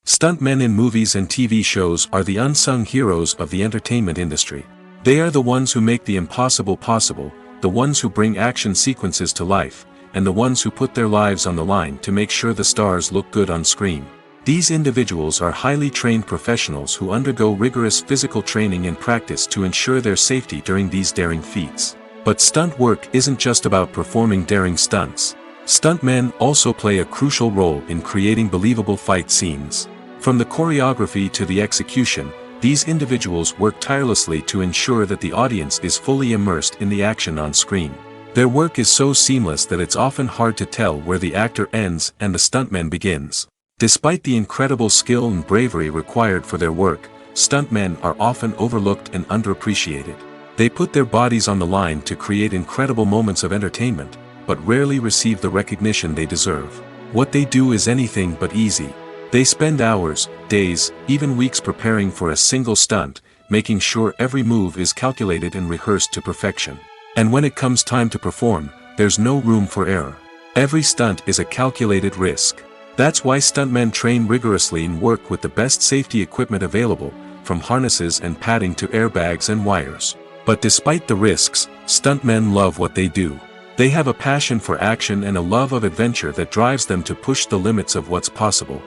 Stuntmen in movies and TV shows are the unsung heroes of the entertainment industry. They are the ones who make the impossible possible, the ones who bring action sequences to life, and the ones who put their lives on the line to make sure the stars look good on screen. These individuals are highly trained professionals who undergo rigorous physical training and practice to ensure their safety during these daring feats. But stunt work isn't just about performing daring stunts. Stuntmen also play a crucial role in creating believable fight scenes. From the choreography to the execution, these individuals work tirelessly to ensure that the audience is fully immersed in the action on screen. Their work is so seamless that it's often hard to tell where the actor ends and the stuntman begins. Despite the incredible skill and bravery required for their work, stuntmen are often overlooked and underappreciated. They put their bodies on the line to create incredible moments of entertainment, but rarely receive the recognition they deserve. What they do is anything but easy. They spend hours, days, even weeks preparing for a single stunt, making sure every move is calculated and rehearsed to perfection. And when it comes time to perform, there's no room for error. Every stunt is a calculated risk. That's why stuntmen train rigorously and work with the best safety equipment available, from harnesses and padding to airbags and wires. But despite the risks, stuntmen love what they do. They have a passion for action and a love of adventure that drives them to push the limits of what's possible.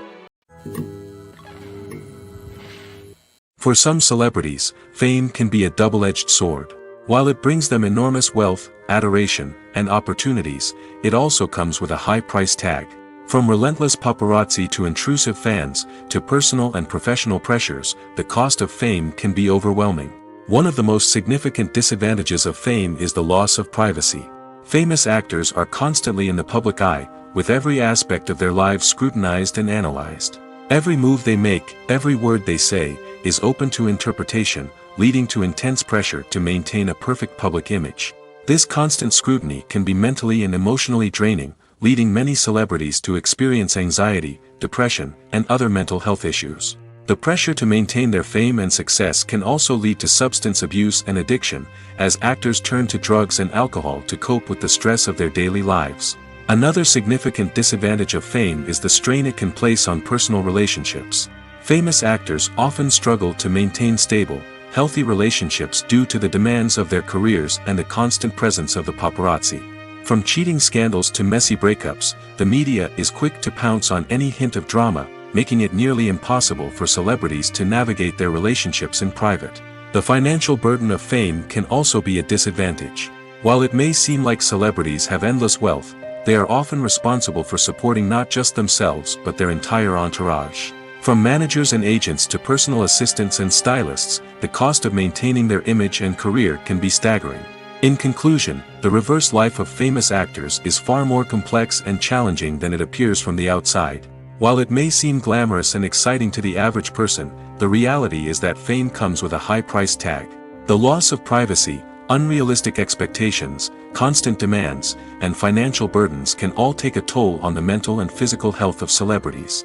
For some celebrities, fame can be a double-edged sword. While it brings them enormous wealth, adoration, and opportunities, it also comes with a high price tag. From relentless paparazzi to intrusive fans, to personal and professional pressures, the cost of fame can be overwhelming. One of the most significant disadvantages of fame is the loss of privacy. Famous actors are constantly in the public eye, with every aspect of their lives scrutinized and analyzed. Every move they make, every word they say, is open to interpretation, leading to intense pressure to maintain a perfect public image. This constant scrutiny can be mentally and emotionally draining, leading many celebrities to experience anxiety, depression, and other mental health issues. The pressure to maintain their fame and success can also lead to substance abuse and addiction, as actors turn to drugs and alcohol to cope with the stress of their daily lives. Another significant disadvantage of fame is the strain it can place on personal relationships. Famous actors often struggle to maintain stable, healthy relationships due to the demands of their careers and the constant presence of the paparazzi. From cheating scandals to messy breakups, the media is quick to pounce on any hint of drama, making it nearly impossible for celebrities to navigate their relationships in private. The financial burden of fame can also be a disadvantage. While it may seem like celebrities have endless wealth, they are often responsible for supporting not just themselves but their entire entourage. From managers and agents to personal assistants and stylists, the cost of maintaining their image and career can be staggering. In conclusion, the reverse life of famous actors is far more complex and challenging than it appears from the outside. While it may seem glamorous and exciting to the average person, the reality is that fame comes with a high price tag. The loss of privacy, unrealistic expectations, constant demands, and financial burdens can all take a toll on the mental and physical health of celebrities.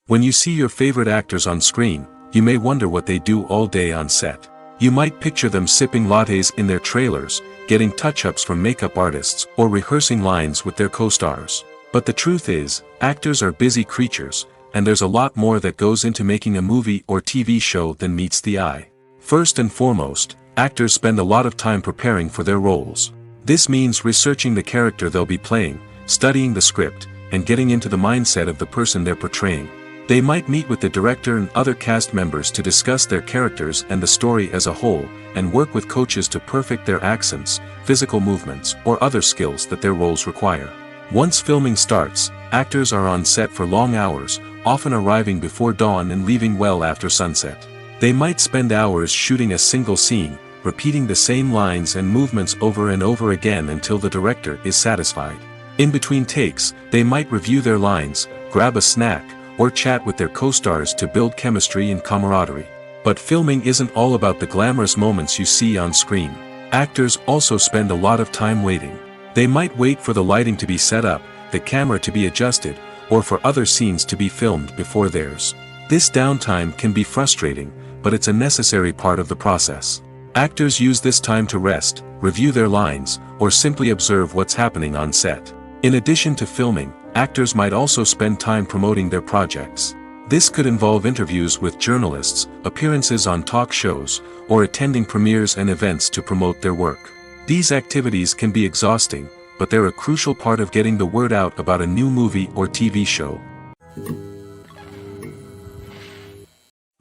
When you see your favorite actors on screen, you may wonder what they do all day on set. You might picture them sipping lattes in their trailers, getting touch-ups from makeup artists, or rehearsing lines with their co-stars. But the truth is, actors are busy creatures, and there's a lot more that goes into making a movie or TV show than meets the eye. First and foremost, actors spend a lot of time preparing for their roles. This means researching the character they'll be playing, studying the script, and getting into the mindset of the person they're portraying. They might meet with the director and other cast members to discuss their characters and the story as a whole, and work with coaches to perfect their accents, physical movements, or other skills that their roles require. Once filming starts, actors are on set for long hours, often arriving before dawn and leaving well after sunset. They might spend hours shooting a single scene, repeating the same lines and movements over and over again until the director is satisfied. In between takes, they might review their lines, grab a snack, or chat with their co-stars to build chemistry and camaraderie. But filming isn't all about the glamorous moments you see on screen. Actors also spend a lot of time waiting. They might wait for the lighting to be set up, the camera to be adjusted, or for other scenes to be filmed before theirs. This downtime can be frustrating, but it's a necessary part of the process. Actors use this time to rest, review their lines, or simply observe what's happening on set. In addition to filming, actors might also spend time promoting their projects. This could involve interviews with journalists, appearances on talk shows, or attending premieres and events to promote their work. These activities can be exhausting, but they're a crucial part of getting the word out about a new movie or TV show.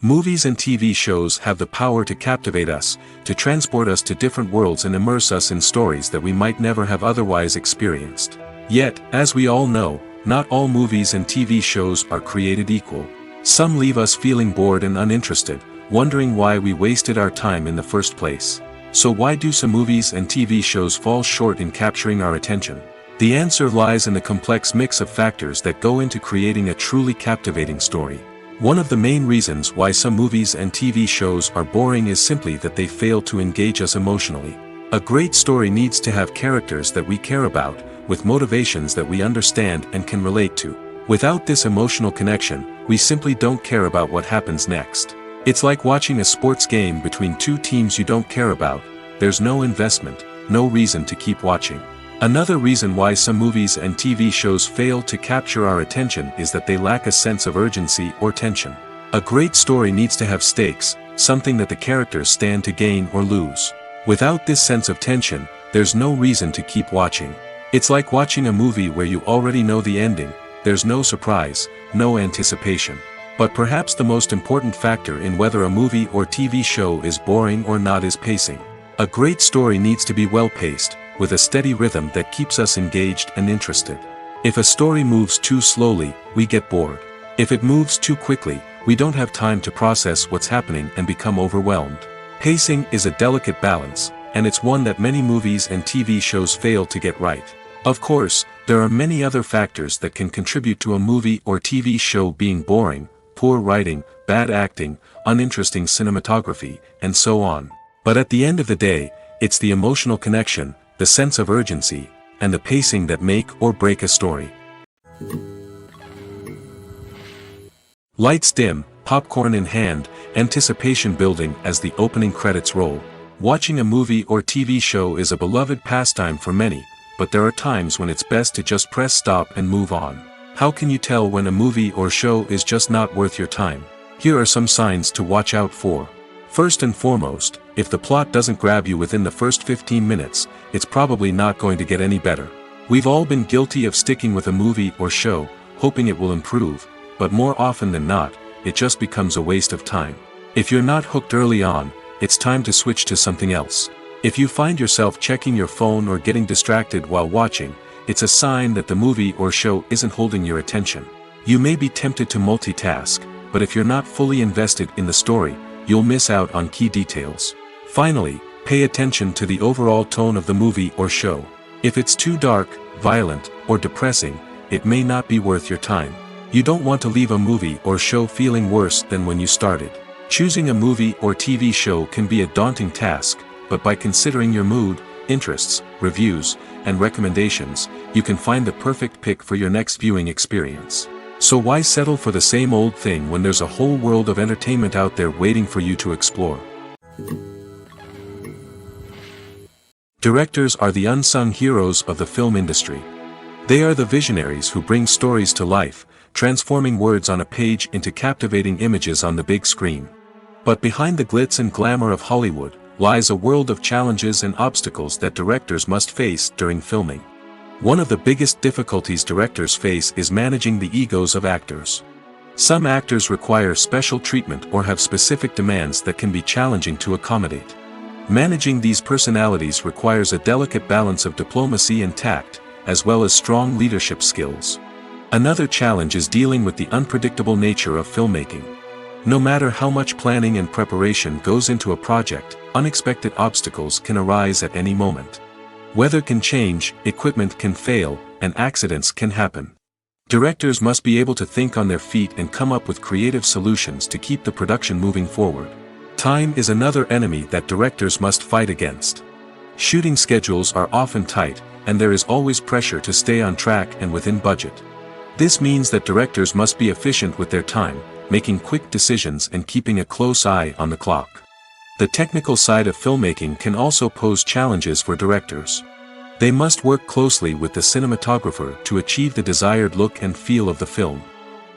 Movies and TV shows have the power to captivate us, to transport us to different worlds and immerse us in stories that we might never have otherwise experienced. Yet, as we all know, not all movies and TV shows are created equal. Some leave us feeling bored and uninterested, wondering why we wasted our time in the first place. So why do some movies and TV shows fall short in capturing our attention? The answer lies in the complex mix of factors that go into creating a truly captivating story. One of the main reasons why some movies and TV shows are boring is simply that they fail to engage us emotionally. A great story needs to have characters that we care about, with motivations that we understand and can relate to. Without this emotional connection, we simply don't care about what happens next. It's like watching a sports game between two teams you don't care about. There's no investment, no reason to keep watching. Another reason why some movies and TV shows fail to capture our attention is that they lack a sense of urgency or tension. A great story needs to have stakes, something that the characters stand to gain or lose. Without this sense of tension, there's no reason to keep watching. It's like watching a movie where you already know the ending. There's no surprise, no anticipation. But perhaps the most important factor in whether a movie or TV show is boring or not is pacing. A great story needs to be well-paced, with a steady rhythm that keeps us engaged and interested. If a story moves too slowly, we get bored. If it moves too quickly, we don't have time to process what's happening and become overwhelmed. Pacing is a delicate balance, and it's one that many movies and TV shows fail to get right. Of course, there are many other factors that can contribute to a movie or TV show being boring: poor writing, bad acting, uninteresting cinematography, and so on. But at the end of the day, it's the emotional connection, the sense of urgency, and the pacing that make or break a story. Lights dim, popcorn in hand, anticipation building as the opening credits roll. Watching a movie or TV show is a beloved pastime for many, but there are times when it's best to just press stop and move on. How can you tell when a movie or show is just not worth your time? Here are some signs to watch out for. First and foremost, if the plot doesn't grab you within the first 15 minutes, it's probably not going to get any better. We've all been guilty of sticking with a movie or show, hoping it will improve, but more often than not, it just becomes a waste of time. If you're not hooked early on, it's time to switch to something else. If you find yourself checking your phone or getting distracted while watching, it's a sign that the movie or show isn't holding your attention. You may be tempted to multitask, but if you're not fully invested in the story, you'll miss out on key details. Finally, pay attention to the overall tone of the movie or show. If it's too dark, violent, or depressing, it may not be worth your time. You don't want to leave a movie or show feeling worse than when you started. Choosing a movie or TV show can be a daunting task, but by considering your mood, interests, reviews, and recommendations, you can find the perfect pick for your next viewing experience. So why settle for the same old thing when there's a whole world of entertainment out there waiting for you to explore? Directors are the unsung heroes of the film industry. They are the visionaries who bring stories to life, transforming words on a page into captivating images on the big screen. But behind the glitz and glamour of Hollywood lies a world of challenges and obstacles that directors must face during filming. One of the biggest difficulties directors face is managing the egos of actors. Some actors require special treatment or have specific demands that can be challenging to accommodate. Managing these personalities requires a delicate balance of diplomacy and tact, as well as strong leadership skills. Another challenge is dealing with the unpredictable nature of filmmaking. No matter how much planning and preparation goes into a project, unexpected obstacles can arise at any moment. Weather can change, equipment can fail, and accidents can happen. Directors must be able to think on their feet and come up with creative solutions to keep the production moving forward. Time is another enemy that directors must fight against. Shooting schedules are often tight, and there is always pressure to stay on track and within budget. This means that directors must be efficient with their time, making quick decisions and keeping a close eye on the clock. The technical side of filmmaking can also pose challenges for directors. They must work closely with the cinematographer to achieve the desired look and feel of the film.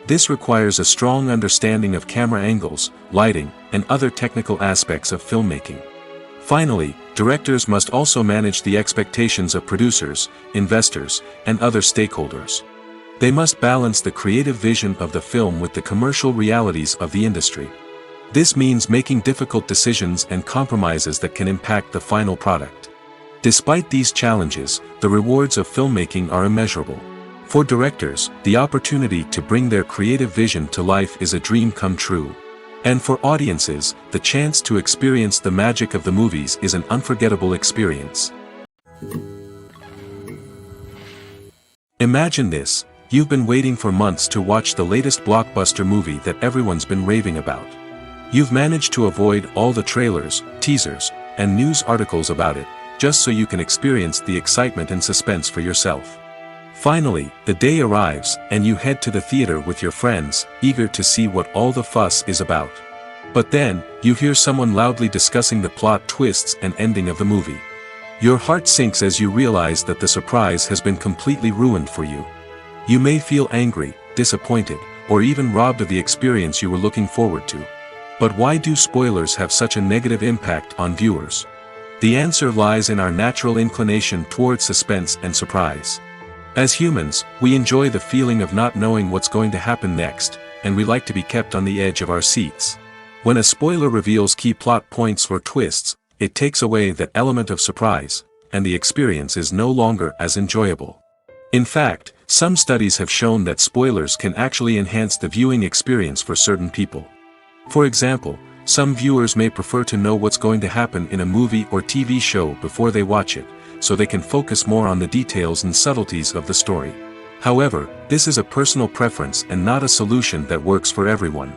This requires a strong understanding of camera angles, lighting, and other technical aspects of filmmaking. Finally, directors must also manage the expectations of producers, investors, and other stakeholders. They must balance the creative vision of the film with the commercial realities of the industry. This means making difficult decisions and compromises that can impact the final product. Despite these challenges, the rewards of filmmaking are immeasurable. For directors, the opportunity to bring their creative vision to life is a dream come true. And for audiences, the chance to experience the magic of the movies is an unforgettable experience. Imagine this: you've been waiting for months to watch the latest blockbuster movie that everyone's been raving about. You've managed to avoid all the trailers, teasers, and news articles about it, just so you can experience the excitement and suspense for yourself. Finally, the day arrives, and you head to the theater with your friends, eager to see what all the fuss is about. But then, you hear someone loudly discussing the plot twists and ending of the movie. Your heart sinks as you realize that the surprise has been completely ruined for you. You may feel angry, disappointed, or even robbed of the experience you were looking forward to. But why do spoilers have such a negative impact on viewers? The answer lies in our natural inclination toward suspense and surprise. As humans, we enjoy the feeling of not knowing what's going to happen next, and we like to be kept on the edge of our seats. When a spoiler reveals key plot points or twists, it takes away that element of surprise, and the experience is no longer as enjoyable. In fact, some studies have shown that spoilers can actually enhance the viewing experience for certain people. For example, some viewers may prefer to know what's going to happen in a movie or TV show before they watch it, so they can focus more on the details and subtleties of the story. However, this is a personal preference and not a solution that works for everyone.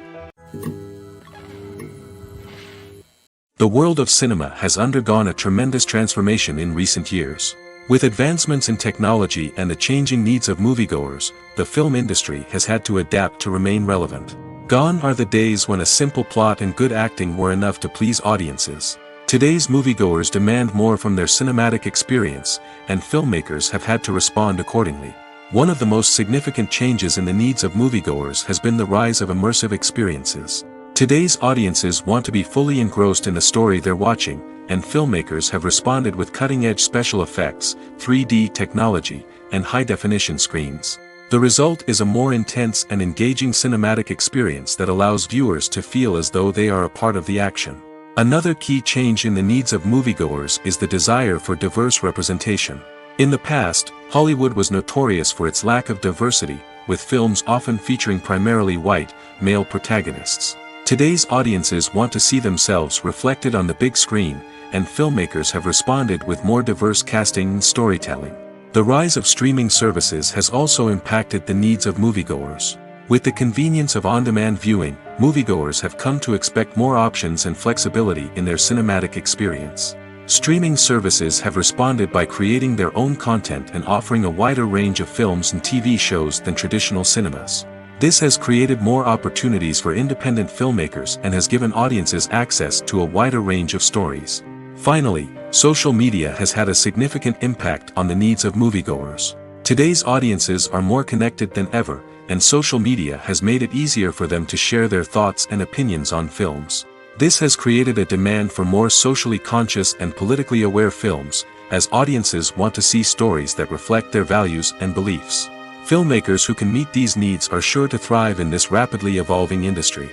The world of cinema has undergone a tremendous transformation in recent years. With advancements in technology and the changing needs of moviegoers, the film industry has had to adapt to remain relevant. Gone are the days when a simple plot and good acting were enough to please audiences. Today's moviegoers demand more from their cinematic experience, and filmmakers have had to respond accordingly. One of the most significant changes in the needs of moviegoers has been the rise of immersive experiences. Today's audiences want to be fully engrossed in the story they're watching, and filmmakers have responded with cutting-edge special effects, 3D technology, and high-definition screens. The result is a more intense and engaging cinematic experience that allows viewers to feel as though they are a part of the action. Another key change in the needs of moviegoers is the desire for diverse representation. In the past, Hollywood was notorious for its lack of diversity, with films often featuring primarily white, male protagonists. Today's audiences want to see themselves reflected on the big screen, and filmmakers have responded with more diverse casting and storytelling. The rise of streaming services has also impacted the needs of moviegoers. With the convenience of on-demand viewing, moviegoers have come to expect more options and flexibility in their cinematic experience. Streaming services have responded by creating their own content and offering a wider range of films and TV shows than traditional cinemas. This has created more opportunities for independent filmmakers and has given audiences access to a wider range of stories. Finally, social media has had a significant impact on the needs of moviegoers. Today's audiences are more connected than ever, and social media has made it easier for them to share their thoughts and opinions on films. This has created a demand for more socially conscious and politically aware films, as audiences want to see stories that reflect their values and beliefs. Filmmakers who can meet these needs are sure to thrive in this rapidly evolving industry.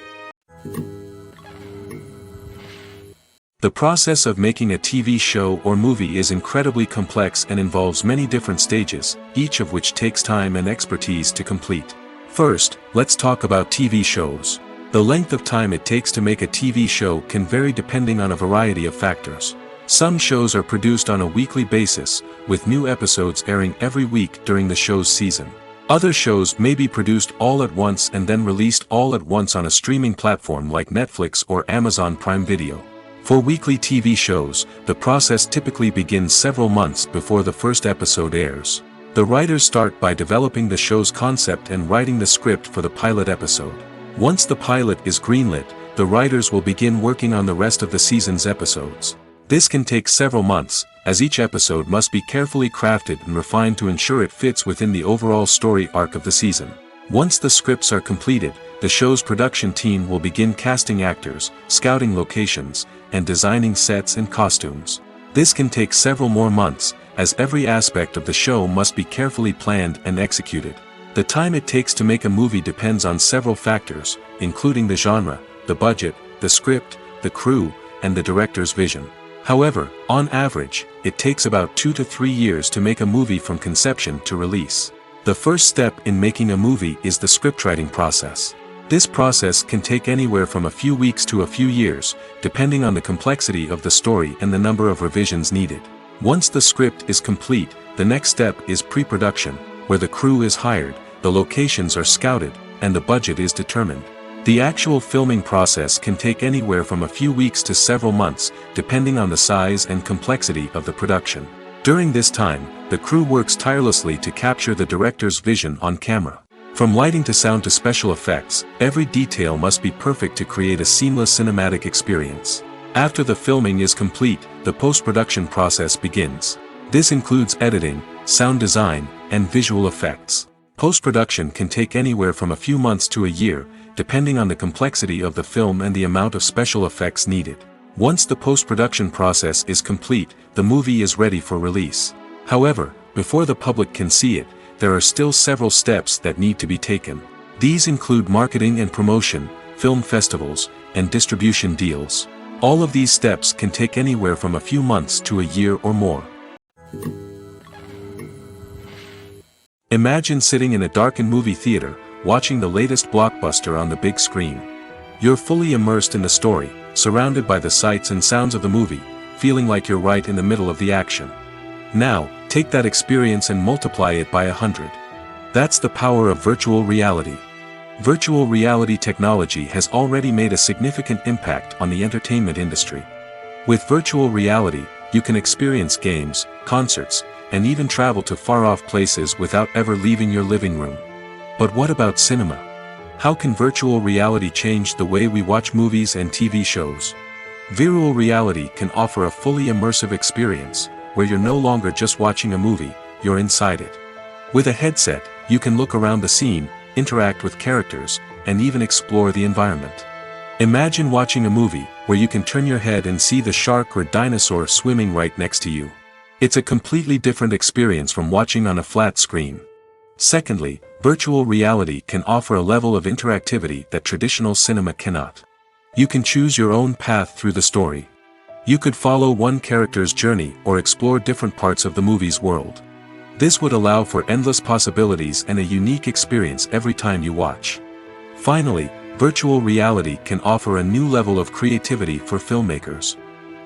The process of making a TV show or movie is incredibly complex and involves many different stages, each of which takes time and expertise to complete. First, let's talk about TV shows. The length of time it takes to make a TV show can vary depending on a variety of factors. Some shows are produced on a weekly basis, with new episodes airing every week during the show's season. Other shows may be produced all at once and then released all at once on a streaming platform like Netflix or Amazon Prime Video. For weekly TV shows, the process typically begins several months before the first episode airs. The writers start by developing the show's concept and writing the script for the pilot episode. Once the pilot is greenlit, the writers will begin working on the rest of the season's episodes. This can take several months, as each episode must be carefully crafted and refined to ensure it fits within the overall story arc of the season. Once the scripts are completed, the show's production team will begin casting actors, scouting locations, and designing sets and costumes. This can take several more months, as every aspect of the show must be carefully planned and executed. The time it takes to make a movie depends on several factors, including the genre, the budget, the script, the crew, and the director's vision. However, on average, it takes about 2 to 3 years to make a movie from conception to release. The first step in making a movie is the scriptwriting process. This process can take anywhere from a few weeks to a few years, depending on the complexity of the story and the number of revisions needed. Once the script is complete, the next step is pre-production, where the crew is hired, the locations are scouted, and the budget is determined. The actual filming process can take anywhere from a few weeks to several months, depending on the size and complexity of the production. During this time, the crew works tirelessly to capture the director's vision on camera. From lighting to sound to special effects, every detail must be perfect to create a seamless cinematic experience. After the filming is complete, the post-production process begins. This includes editing, sound design, and visual effects. Post-production can take anywhere from a few months to a year, depending on the complexity of the film and the amount of special effects needed. Once the post-production process is complete, the movie is ready for release. However, before the public can see it, there are still several steps that need to be taken. These include marketing and promotion, film festivals, and distribution deals. All of these steps can take anywhere from a few months to a year or more. Imagine sitting in a darkened movie theater, watching the latest blockbuster on the big screen. You're fully immersed in the story, surrounded by the sights and sounds of the movie, feeling like you're right in the middle of the action. Now, take that experience and multiply it by 100. That's the power of virtual reality. Virtual reality technology has already made a significant impact on the entertainment industry. With virtual reality, you can experience games, concerts, and even travel to far-off places without ever leaving your living room. But what about cinema? How can virtual reality change the way we watch movies and TV shows? Virtual reality can offer a fully immersive experience, where you're no longer just watching a movie, you're inside it. With a headset, you can look around the scene, interact with characters, and even explore the environment. Imagine watching a movie, where you can turn your head and see the shark or dinosaur swimming right next to you. It's a completely different experience from watching on a flat screen. Secondly, virtual reality can offer a level of interactivity that traditional cinema cannot. You can choose your own path through the story. You could follow one character's journey or explore different parts of the movie's world. This would allow for endless possibilities and a unique experience every time you watch. Finally, virtual reality can offer a new level of creativity for filmmakers.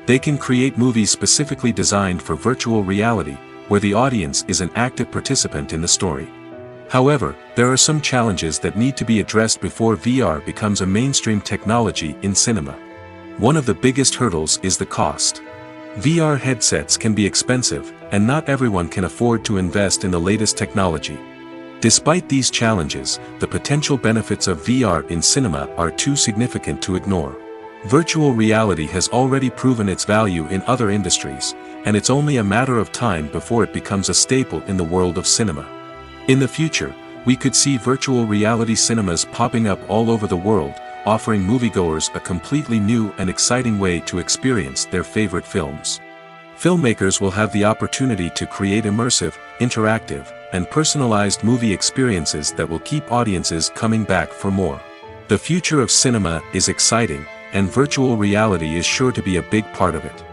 They can create movies specifically designed for virtual reality, where the audience is an active participant in the story. However, there are some challenges that need to be addressed before VR becomes a mainstream technology in cinema. One of the biggest hurdles is the cost. VR headsets can be expensive, and not everyone can afford to invest in the latest technology. Despite these challenges, the potential benefits of VR in cinema are too significant to ignore. Virtual reality has already proven its value in other industries, and it's only a matter of time before it becomes a staple in the world of cinema. In the future, we could see virtual reality cinemas popping up all over the world, offering moviegoers a completely new and exciting way to experience their favorite films. Filmmakers will have the opportunity to create immersive, interactive, and personalized movie experiences that will keep audiences coming back for more. The future of cinema is exciting, and virtual reality is sure to be a big part of it.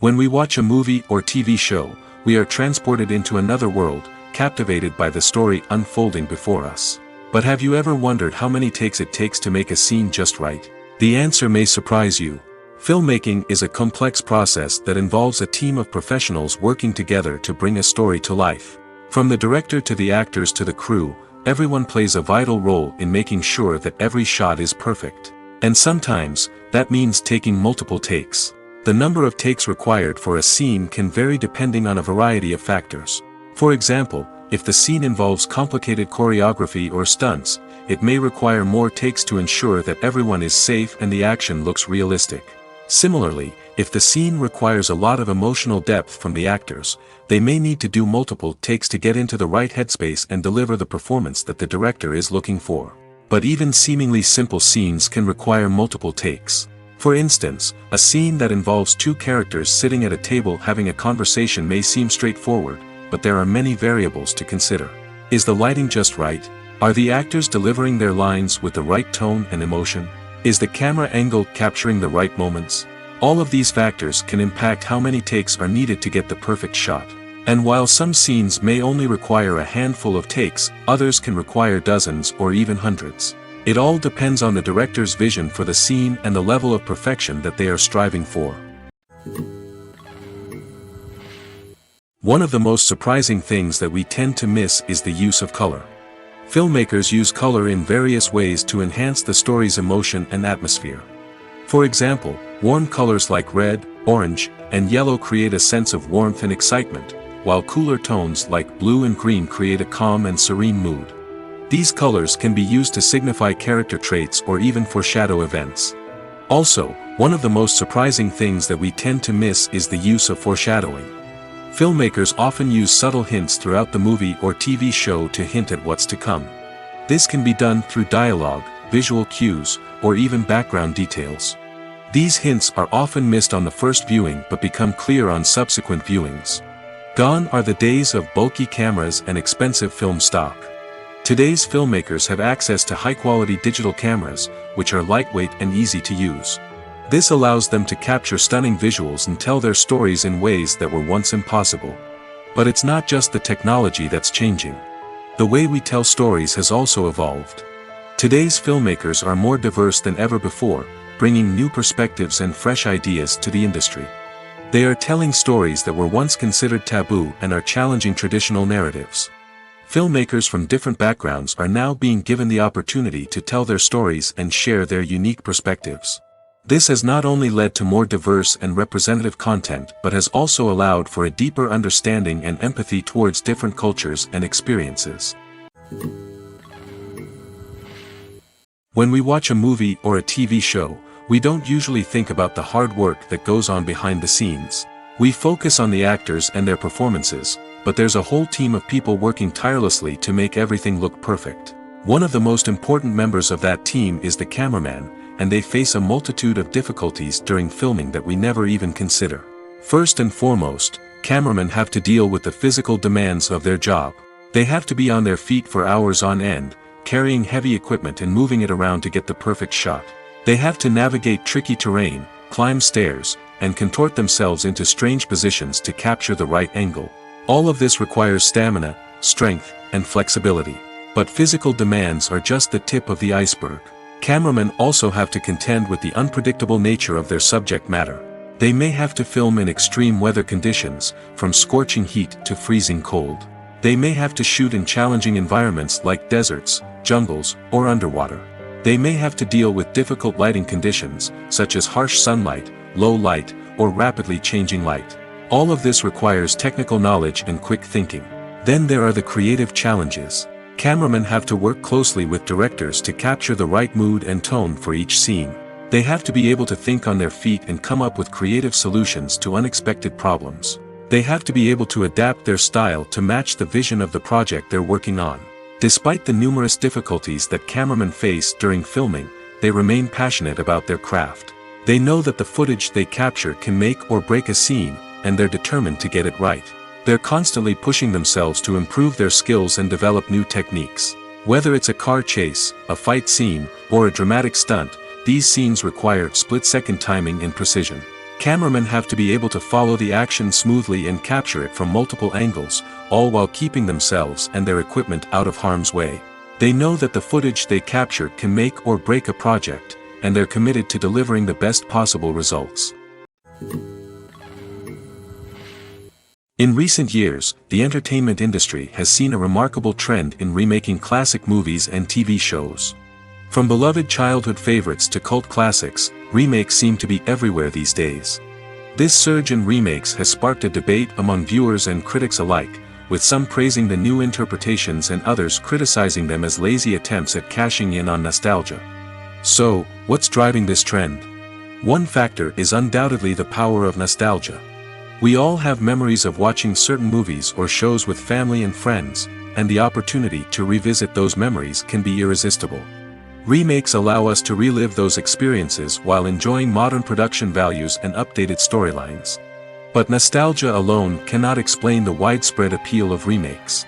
When we watch a movie or TV show, we are transported into another world, captivated by the story unfolding before us. But have you ever wondered how many takes it takes to make a scene just right? The answer may surprise you. Filmmaking is a complex process that involves a team of professionals working together to bring a story to life. From the director to the actors to the crew, everyone plays a vital role in making sure that every shot is perfect. And sometimes, that means taking multiple takes. The number of takes required for a scene can vary depending on a variety of factors. For example, if the scene involves complicated choreography or stunts, it may require more takes to ensure that everyone is safe and the action looks realistic. Similarly, If the scene requires a lot of emotional depth from the actors, they may need to do multiple takes to get into the right headspace and deliver the performance that the director is looking for. But even seemingly simple scenes can require multiple takes. For instance, a scene that involves two characters sitting at a table having a conversation may seem straightforward, but there are many variables to consider. Is the lighting just right? Are the actors delivering their lines with the right tone and emotion? Is the camera angle capturing the right moments? All of these factors can impact how many takes are needed to get the perfect shot. And while some scenes may only require a handful of takes, others can require dozens or even hundreds. It all depends on the director's vision for the scene and the level of perfection that they are striving for. One of the most surprising things that we tend to miss is the use of color. Filmmakers use color in various ways to enhance the story's emotion and atmosphere. For example, warm colors like red, orange, and yellow create a sense of warmth and excitement, while cooler tones like blue and green create a calm and serene mood. These colors can be used to signify character traits or even foreshadow events. Also, one of the most surprising things that we tend to miss is the use of foreshadowing. Filmmakers often use subtle hints throughout the movie or TV show to hint at what's to come. This can be done through dialogue, visual cues, or even background details. These hints are often missed on the first viewing but become clear on subsequent viewings. Gone are the days of bulky cameras and expensive film stock. Today's filmmakers have access to high-quality digital cameras, which are lightweight and easy to use. This allows them to capture stunning visuals and tell their stories in ways that were once impossible. But it's not just the technology that's changing. The way we tell stories has also evolved. Today's filmmakers are more diverse than ever before, bringing new perspectives and fresh ideas to the industry. They are telling stories that were once considered taboo and are challenging traditional narratives. Filmmakers from different backgrounds are now being given the opportunity to tell their stories and share their unique perspectives. This has not only led to more diverse and representative content but has also allowed for a deeper understanding and empathy towards different cultures and experiences. When we watch a movie or a TV show, we don't usually think about the hard work that goes on behind the scenes. We focus on the actors and their performances, but there's a whole team of people working tirelessly to make everything look perfect. One of the most important members of that team is the cameraman, and they face a multitude of difficulties during filming that we never even consider. First and foremost, cameramen have to deal with the physical demands of their job. They have to be on their feet for hours on end, carrying heavy equipment and moving it around to get the perfect shot. They have to navigate tricky terrain, climb stairs, and contort themselves into strange positions to capture the right angle. All of this requires stamina, strength, and flexibility. But physical demands are just the tip of the iceberg. Cameramen also have to contend with the unpredictable nature of their subject matter. They may have to film in extreme weather conditions, from scorching heat to freezing cold. They may have to shoot in challenging environments like deserts, jungles, or underwater. They may have to deal with difficult lighting conditions, such as harsh sunlight, low light, or rapidly changing light. All of this requires technical knowledge and quick thinking. Then there are the creative challenges. Cameramen have to work closely with directors to capture the right mood and tone for each scene. They have to be able to think on their feet and come up with creative solutions to unexpected problems. They have to be able to adapt their style to match the vision of the project they're working on. Despite the numerous difficulties that cameramen face during filming, they remain passionate about their craft. They know that the footage they capture can make or break a scene, and they're determined to get it right. They're constantly pushing themselves to improve their skills and develop new techniques. Whether it's a car chase, a fight scene, or a dramatic stunt, these scenes require split-second timing and precision. Cameramen have to be able to follow the action smoothly and capture it from multiple angles, all while keeping themselves and their equipment out of harm's way. They know that the footage they capture can make or break a project, and they're committed to delivering the best possible results. In recent years, the entertainment industry has seen a remarkable trend in remaking classic movies and TV shows. From beloved childhood favorites to cult classics, remakes seem to be everywhere these days. This surge in remakes has sparked a debate among viewers and critics alike, with some praising the new interpretations and others criticizing them as lazy attempts at cashing in on nostalgia. So, what's driving this trend? One factor is undoubtedly the power of nostalgia. We all have memories of watching certain movies or shows with family and friends, and the opportunity to revisit those memories can be irresistible. Remakes allow us to relive those experiences while enjoying modern production values and updated storylines. But nostalgia alone cannot explain the widespread appeal of remakes.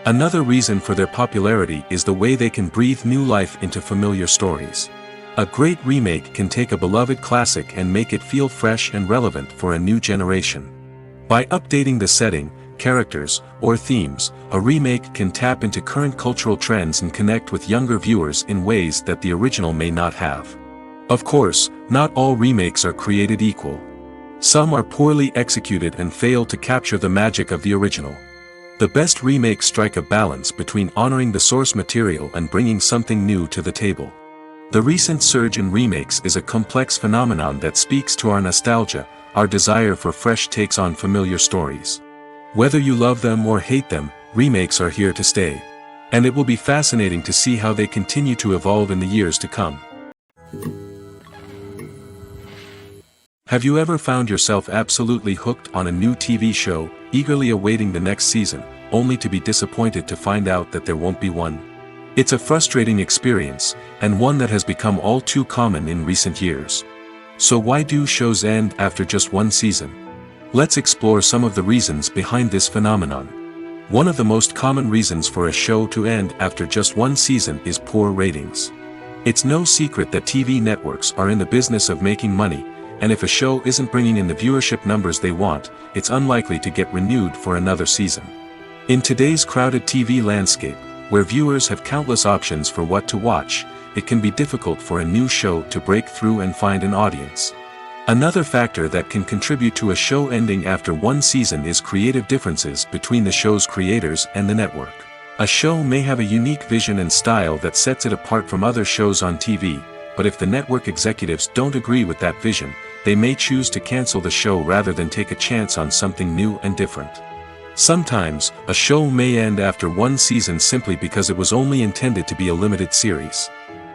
Another reason for their popularity is the way they can breathe new life into familiar stories. A great remake can take a beloved classic and make it feel fresh and relevant for a new generation. By updating the setting, characters, or themes, a remake can tap into current cultural trends and connect with younger viewers in ways that the original may not have. Of course, not all remakes are created equal. Some are poorly executed and fail to capture the magic of the original. The best remakes strike a balance between honoring the source material and bringing something new to the table. The recent surge in remakes is a complex phenomenon that speaks to our nostalgia, our desire for fresh takes on familiar stories. Whether you love them or hate them, remakes are here to stay. And it will be fascinating to see how they continue to evolve in the years to come. Have you ever found yourself absolutely hooked on a new TV show, eagerly awaiting the next season, only to be disappointed to find out that there won't be one? It's a frustrating experience, and one that has become all too common in recent years. So why do shows end after just one season? Let's explore some of the reasons behind this phenomenon. One of the most common reasons for a show to end after just one season is poor ratings. It's no secret that TV networks are in the business of making money, and if a show isn't bringing in the viewership numbers they want, it's unlikely to get renewed for another season. In today's crowded TV landscape, where viewers have countless options for what to watch, it can be difficult for a new show to break through and find an audience. Another factor that can contribute to a show ending after one season is creative differences between the show's creators and the network. A show may have a unique vision and style that sets it apart from other shows on TV, but if the network executives don't agree with that vision, they may choose to cancel the show rather than take a chance on something new and different. Sometimes, a show may end after one season simply because it was only intended to be a limited series.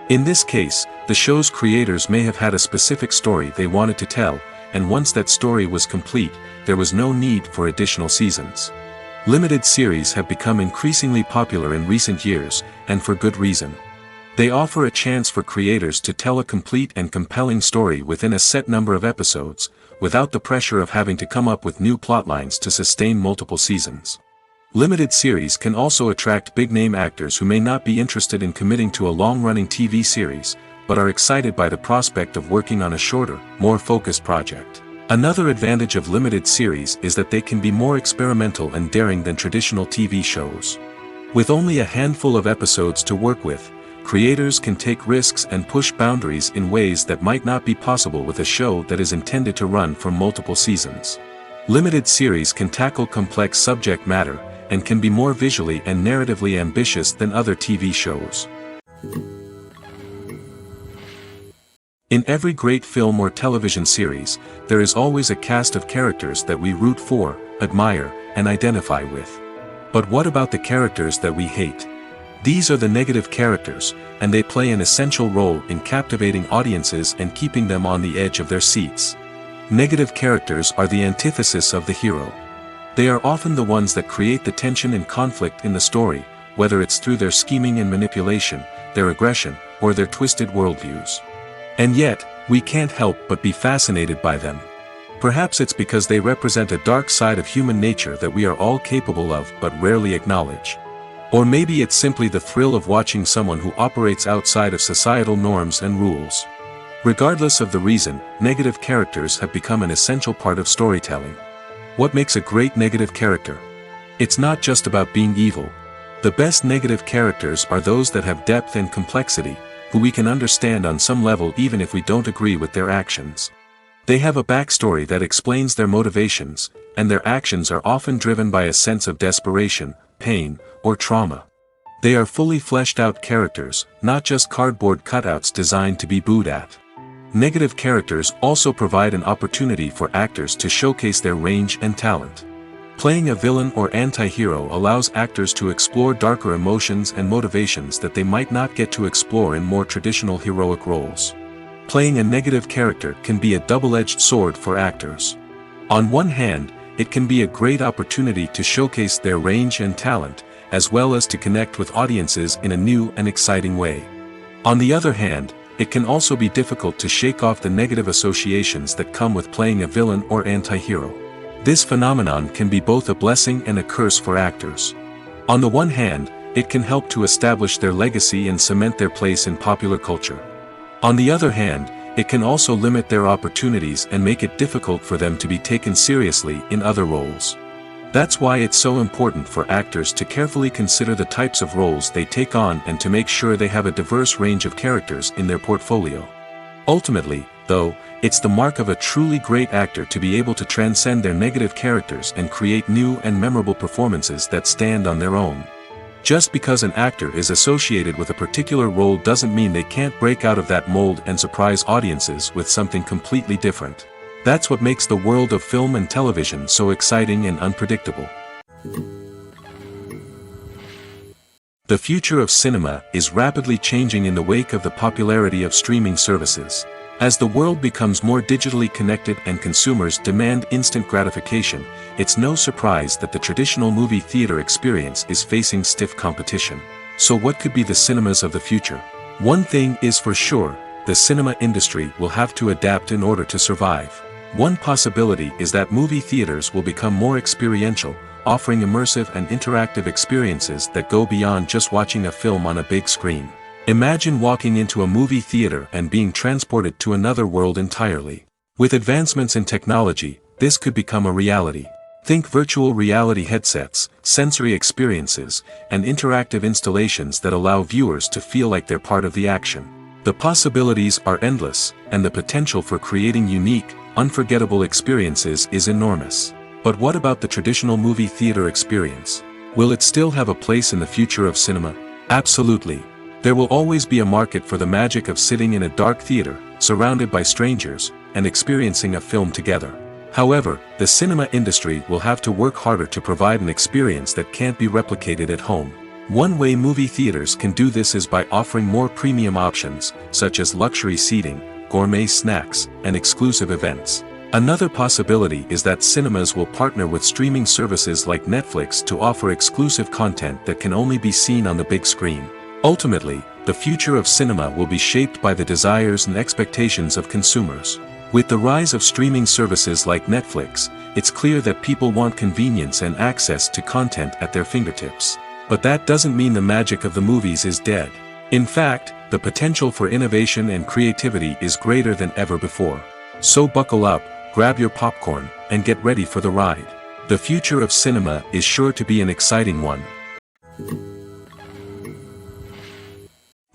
In this case, the show's creators may have had a specific story they wanted to tell, and once that story was complete, there was no need for additional seasons. Limited series have become increasingly popular in recent years, and for good reason. They offer a chance for creators to tell a complete and compelling story within a set number of episodes, without the pressure of having to come up with new plotlines to sustain multiple seasons. Limited series can also attract big-name actors who may not be interested in committing to a long-running TV series, but are excited by the prospect of working on a shorter, more focused project. Another advantage of limited series is that they can be more experimental and daring than traditional TV shows. With only a handful of episodes to work with, creators can take risks and push boundaries in ways that might not be possible with a show that is intended to run for multiple seasons. Limited series can tackle complex subject matter, and can be more visually and narratively ambitious than other TV shows. In every great film or television series, there is always a cast of characters that we root for, admire, and identify with. But what about the characters that we hate? These are the negative characters, and they play an essential role in captivating audiences and keeping them on the edge of their seats. Negative characters are the antithesis of the hero. They are often the ones that create the tension and conflict in the story, whether it's through their scheming and manipulation, their aggression, or their twisted worldviews. And yet, we can't help but be fascinated by them. Perhaps it's because they represent a dark side of human nature that we are all capable of but rarely acknowledge. Or maybe it's simply the thrill of watching someone who operates outside of societal norms and rules. Regardless of the reason, negative characters have become an essential part of storytelling. What makes a great negative character? It's not just about being evil. The best negative characters are those that have depth and complexity, who we can understand on some level even if we don't agree with their actions. They have a backstory that explains their motivations, and their actions are often driven by a sense of desperation, pain, or trauma. They are fully fleshed out characters, not just cardboard cutouts designed to be booed at. Negative characters also provide an opportunity for actors to showcase their range and talent. Playing a villain or anti-hero allows actors to explore darker emotions and motivations that they might not get to explore in more traditional heroic roles. Playing a negative character can be a double-edged sword for actors. On one hand, it can be a great opportunity to showcase their range and talent, as well as to connect with audiences in a new and exciting way. On the other hand, it can also be difficult to shake off the negative associations that come with playing a villain or anti-hero. This phenomenon can be both a blessing and a curse for actors. On the one hand, it can help to establish their legacy and cement their place in popular culture. On the other hand, it can also limit their opportunities and make it difficult for them to be taken seriously in other roles. That's why it's so important for actors to carefully consider the types of roles they take on and to make sure they have a diverse range of characters in their portfolio. Ultimately, though, it's the mark of a truly great actor to be able to transcend their negative characters and create new and memorable performances that stand on their own. Just because an actor is associated with a particular role doesn't mean they can't break out of that mold and surprise audiences with something completely different. That's what makes the world of film and television so exciting and unpredictable. The future of cinema is rapidly changing in the wake of the popularity of streaming services. As the world becomes more digitally connected and consumers demand instant gratification, it's no surprise that the traditional movie theater experience is facing stiff competition. So what could be the cinemas of the future? One thing is for sure, the cinema industry will have to adapt in order to survive. One possibility is that movie theaters will become more experiential, offering immersive and interactive experiences that go beyond just watching a film on a big screen. Imagine walking into a movie theater and being transported to another world entirely. With advancements in technology, this could become a reality. Think virtual reality headsets, sensory experiences, and interactive installations that allow viewers to feel like they're part of the action. The possibilities are endless, and the potential for creating unique, unforgettable experiences is enormous. But what about the traditional movie theater experience? Will it still have a place in the future of cinema? Absolutely. There will always be a market for the magic of sitting in a dark theater, surrounded by strangers, and experiencing a film together. However, the cinema industry will have to work harder to provide an experience that can't be replicated at home. One way movie theaters can do this is by offering more premium options, such as luxury seating, gourmet snacks, and exclusive events. Another possibility is that cinemas will partner with streaming services like Netflix to offer exclusive content that can only be seen on the big screen. Ultimately, the future of cinema will be shaped by the desires and expectations of consumers. With the rise of streaming services like Netflix, it's clear that people want convenience and access to content at their fingertips. But that doesn't mean the magic of the movies is dead. In fact, the potential for innovation and creativity is greater than ever before. So buckle up, grab your popcorn, and get ready for the ride. The future of cinema is sure to be an exciting one.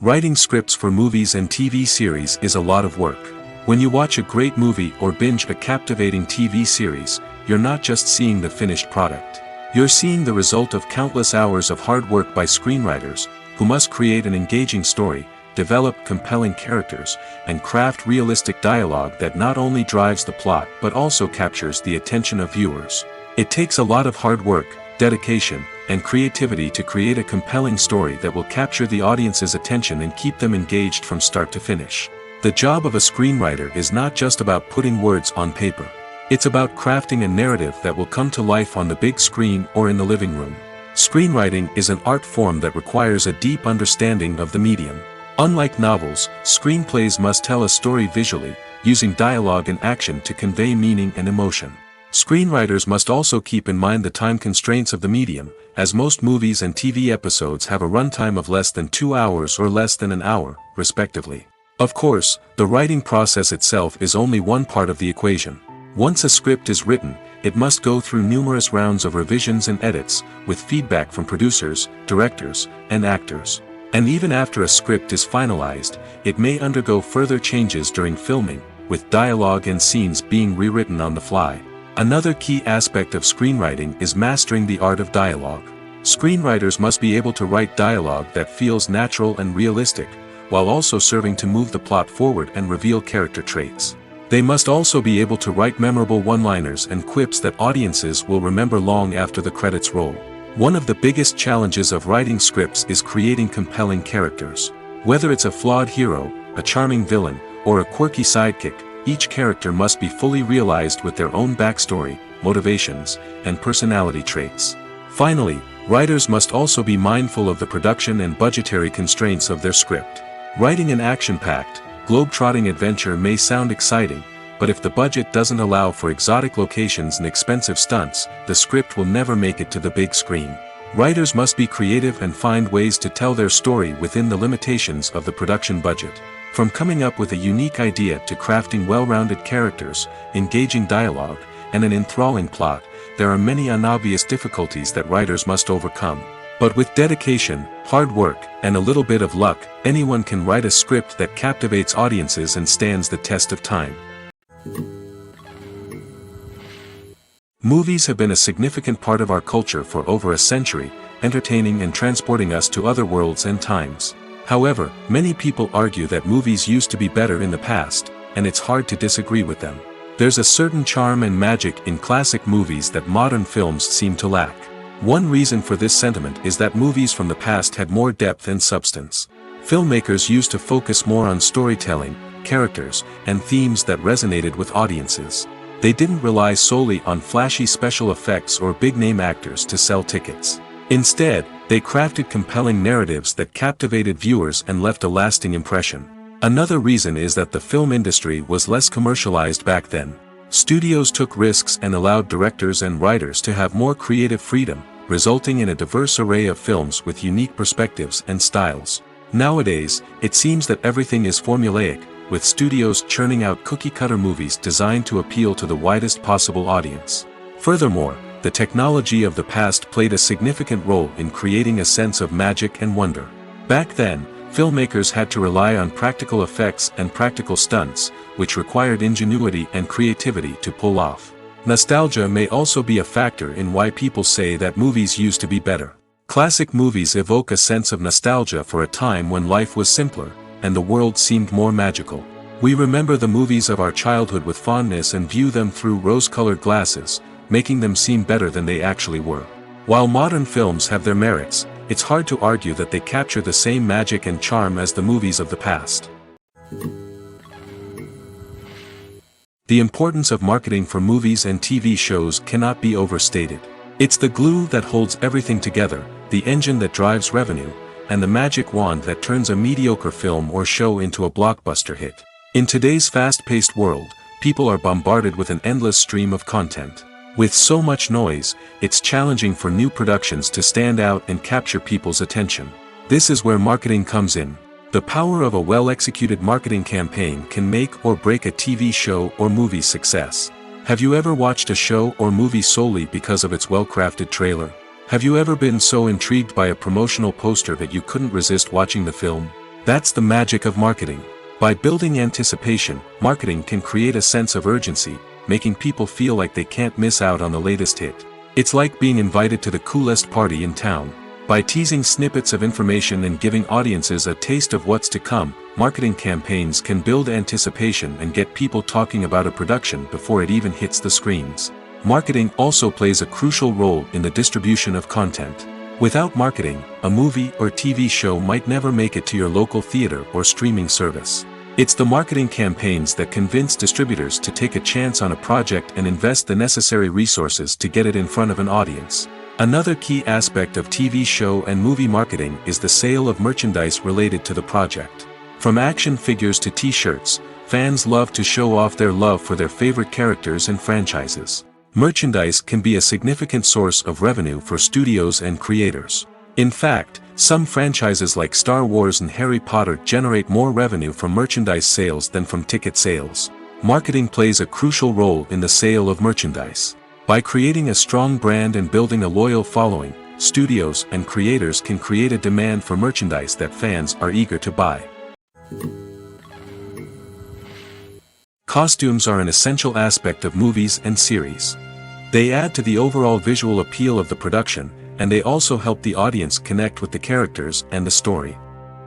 Writing scripts for movies and TV series is a lot of work. When you watch a great movie or binge a captivating TV series, you're not just seeing the finished product. You're seeing the result of countless hours of hard work by screenwriters, who must create an engaging story, develop compelling characters, and craft realistic dialogue that not only drives the plot but also captures the attention of viewers. It takes a lot of hard work, dedication, and creativity to create a compelling story that will capture the audience's attention and keep them engaged from start to finish. The job of a screenwriter is not just about putting words on paper. It's about crafting a narrative that will come to life on the big screen or in the living room. Screenwriting is an art form that requires a deep understanding of the medium. Unlike novels, screenplays must tell a story visually, using dialogue and action to convey meaning and emotion. Screenwriters must also keep in mind the time constraints of the medium, as most movies and TV episodes have a runtime of less than 2 hours or less than an hour, respectively. Of course, the writing process itself is only one part of the equation. Once a script is written, it must go through numerous rounds of revisions and edits, with feedback from producers, directors, and actors. And even after a script is finalized, it may undergo further changes during filming, with dialogue and scenes being rewritten on the fly. Another key aspect of screenwriting is mastering the art of dialogue. Screenwriters must be able to write dialogue that feels natural and realistic, while also serving to move the plot forward and reveal character traits. They must also be able to write memorable one-liners and quips that audiences will remember long after the credits roll. One of the biggest challenges of writing scripts is creating compelling characters. Whether it's a flawed hero, a charming villain, or a quirky sidekick, each character must be fully realized with their own backstory, motivations, and personality traits. Finally, writers must also be mindful of the production and budgetary constraints of their script. Writing an action-packed, globe-trotting adventure may sound exciting, but if the budget doesn't allow for exotic locations and expensive stunts, the script will never make it to the big screen. Writers must be creative and find ways to tell their story within the limitations of the production budget. From coming up with a unique idea to crafting well-rounded characters, engaging dialogue, and an enthralling plot, there are many unobvious difficulties that writers must overcome. But with dedication, hard work, and a little bit of luck, anyone can write a script that captivates audiences and stands the test of time. Movies have been a significant part of our culture for over a century, entertaining and transporting us to other worlds and times. However, many people argue that movies used to be better in the past, and it's hard to disagree with them. There's a certain charm and magic in classic movies that modern films seem to lack. One reason for this sentiment is that movies from the past had more depth and substance. Filmmakers used to focus more on storytelling, characters, and themes that resonated with audiences. They didn't rely solely on flashy special effects or big-name actors to sell tickets. Instead, they crafted compelling narratives that captivated viewers and left a lasting impression. Another reason is that the film industry was less commercialized back then. Studios took risks and allowed directors and writers to have more creative freedom, resulting in a diverse array of films with unique perspectives and styles. Nowadays, it seems that everything is formulaic, with studios churning out cookie-cutter movies designed to appeal to the widest possible audience. Furthermore, the technology of the past played a significant role in creating a sense of magic and wonder. Back then, filmmakers had to rely on practical effects and practical stunts, which required ingenuity and creativity to pull off. Nostalgia may also be a factor in why people say that movies used to be better. Classic movies evoke a sense of nostalgia for a time when life was simpler, and the world seemed more magical. We remember the movies of our childhood with fondness and view them through rose-colored glasses, making them seem better than they actually were. While modern films have their merits, it's hard to argue that they capture the same magic and charm as the movies of the past. The importance of marketing for movies and TV shows cannot be overstated. It's the glue that holds everything together, the engine that drives revenue, and the magic wand that turns a mediocre film or show into a blockbuster hit. In today's fast-paced world, people are bombarded with an endless stream of content. With so much noise, it's challenging for new productions to stand out and capture people's attention. This is where marketing comes in. The power of a well-executed marketing campaign can make or break a TV show or movie's success. Have you ever watched a show or movie solely because of its well-crafted trailer? Have you ever been so intrigued by a promotional poster that you couldn't resist watching the film? That's the magic of marketing. By building anticipation, marketing can create a sense of urgency, making people feel like they can't miss out on the latest hit. It's like being invited to the coolest party in town. By teasing snippets of information and giving audiences a taste of what's to come, marketing campaigns can build anticipation and get people talking about a production before it even hits the screens. Marketing also plays a crucial role in the distribution of content. Without marketing, a movie or TV show might never make it to your local theater or streaming service. It's the marketing campaigns that convince distributors to take a chance on a project and invest the necessary resources to get it in front of an audience. Another key aspect of TV show and movie marketing is the sale of merchandise related to the project. From action figures to t-shirts, fans love to show off their love for their favorite characters and franchises. Merchandise can be a significant source of revenue for studios and creators. In fact, some franchises like Star Wars and Harry Potter generate more revenue from merchandise sales than from ticket sales. Marketing plays a crucial role in the sale of merchandise. By creating a strong brand and building a loyal following, studios and creators can create a demand for merchandise that fans are eager to buy. Costumes are an essential aspect of movies and series. They add to the overall visual appeal of the production, and they also help the audience connect with the characters and the story.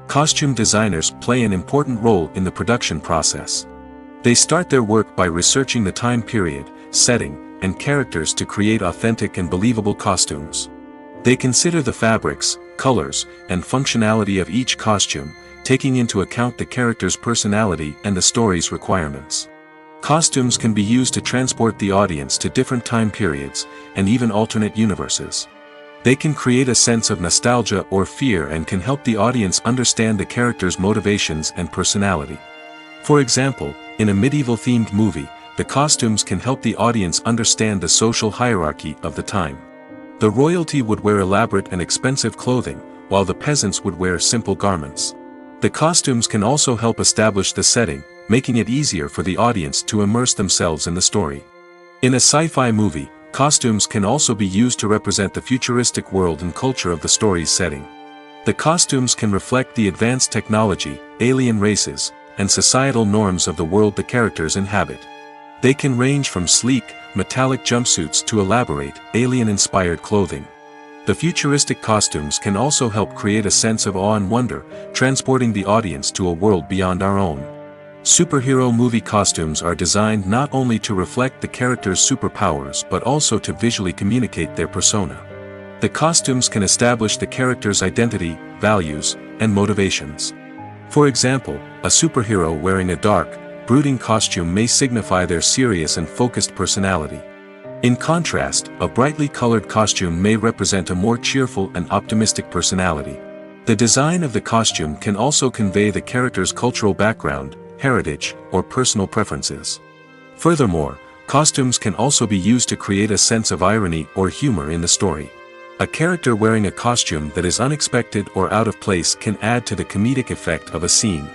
Costume designers play an important role in the production process. They start their work by researching the time period, setting, and characters to create authentic and believable costumes. They consider the fabrics, colors, and functionality of each costume, taking into account the character's personality and the story's requirements. Costumes can be used to transport the audience to different time periods, and even alternate universes. They can create a sense of nostalgia or fear and can help the audience understand the character's motivations and personality. For example, in a medieval-themed movie, the costumes can help the audience understand the social hierarchy of the time. The royalty would wear elaborate and expensive clothing, while the peasants would wear simple garments. The costumes can also help establish the setting, making it easier for the audience to immerse themselves in the story. In a sci-fi movie, costumes can also be used to represent the futuristic world and culture of the story's setting. The costumes can reflect the advanced technology, alien races, and societal norms of the world the characters inhabit. They can range from sleek, metallic jumpsuits to elaborate, alien-inspired clothing. The futuristic costumes can also help create a sense of awe and wonder, transporting the audience to a world beyond our own. Superhero movie costumes are designed not only to reflect the character's superpowers but also to visually communicate their persona. The costumes can establish the character's identity, values, and motivations. For example, a superhero wearing a dark, brooding costume may signify their serious and focused personality. In contrast, a brightly colored costume may represent a more cheerful and optimistic personality. The design of the costume can also convey the character's cultural background, heritage, or personal preferences. Furthermore, costumes can also be used to create a sense of irony or humor in the story. A character wearing a costume that is unexpected or out of place can add to the comedic effect of a scene.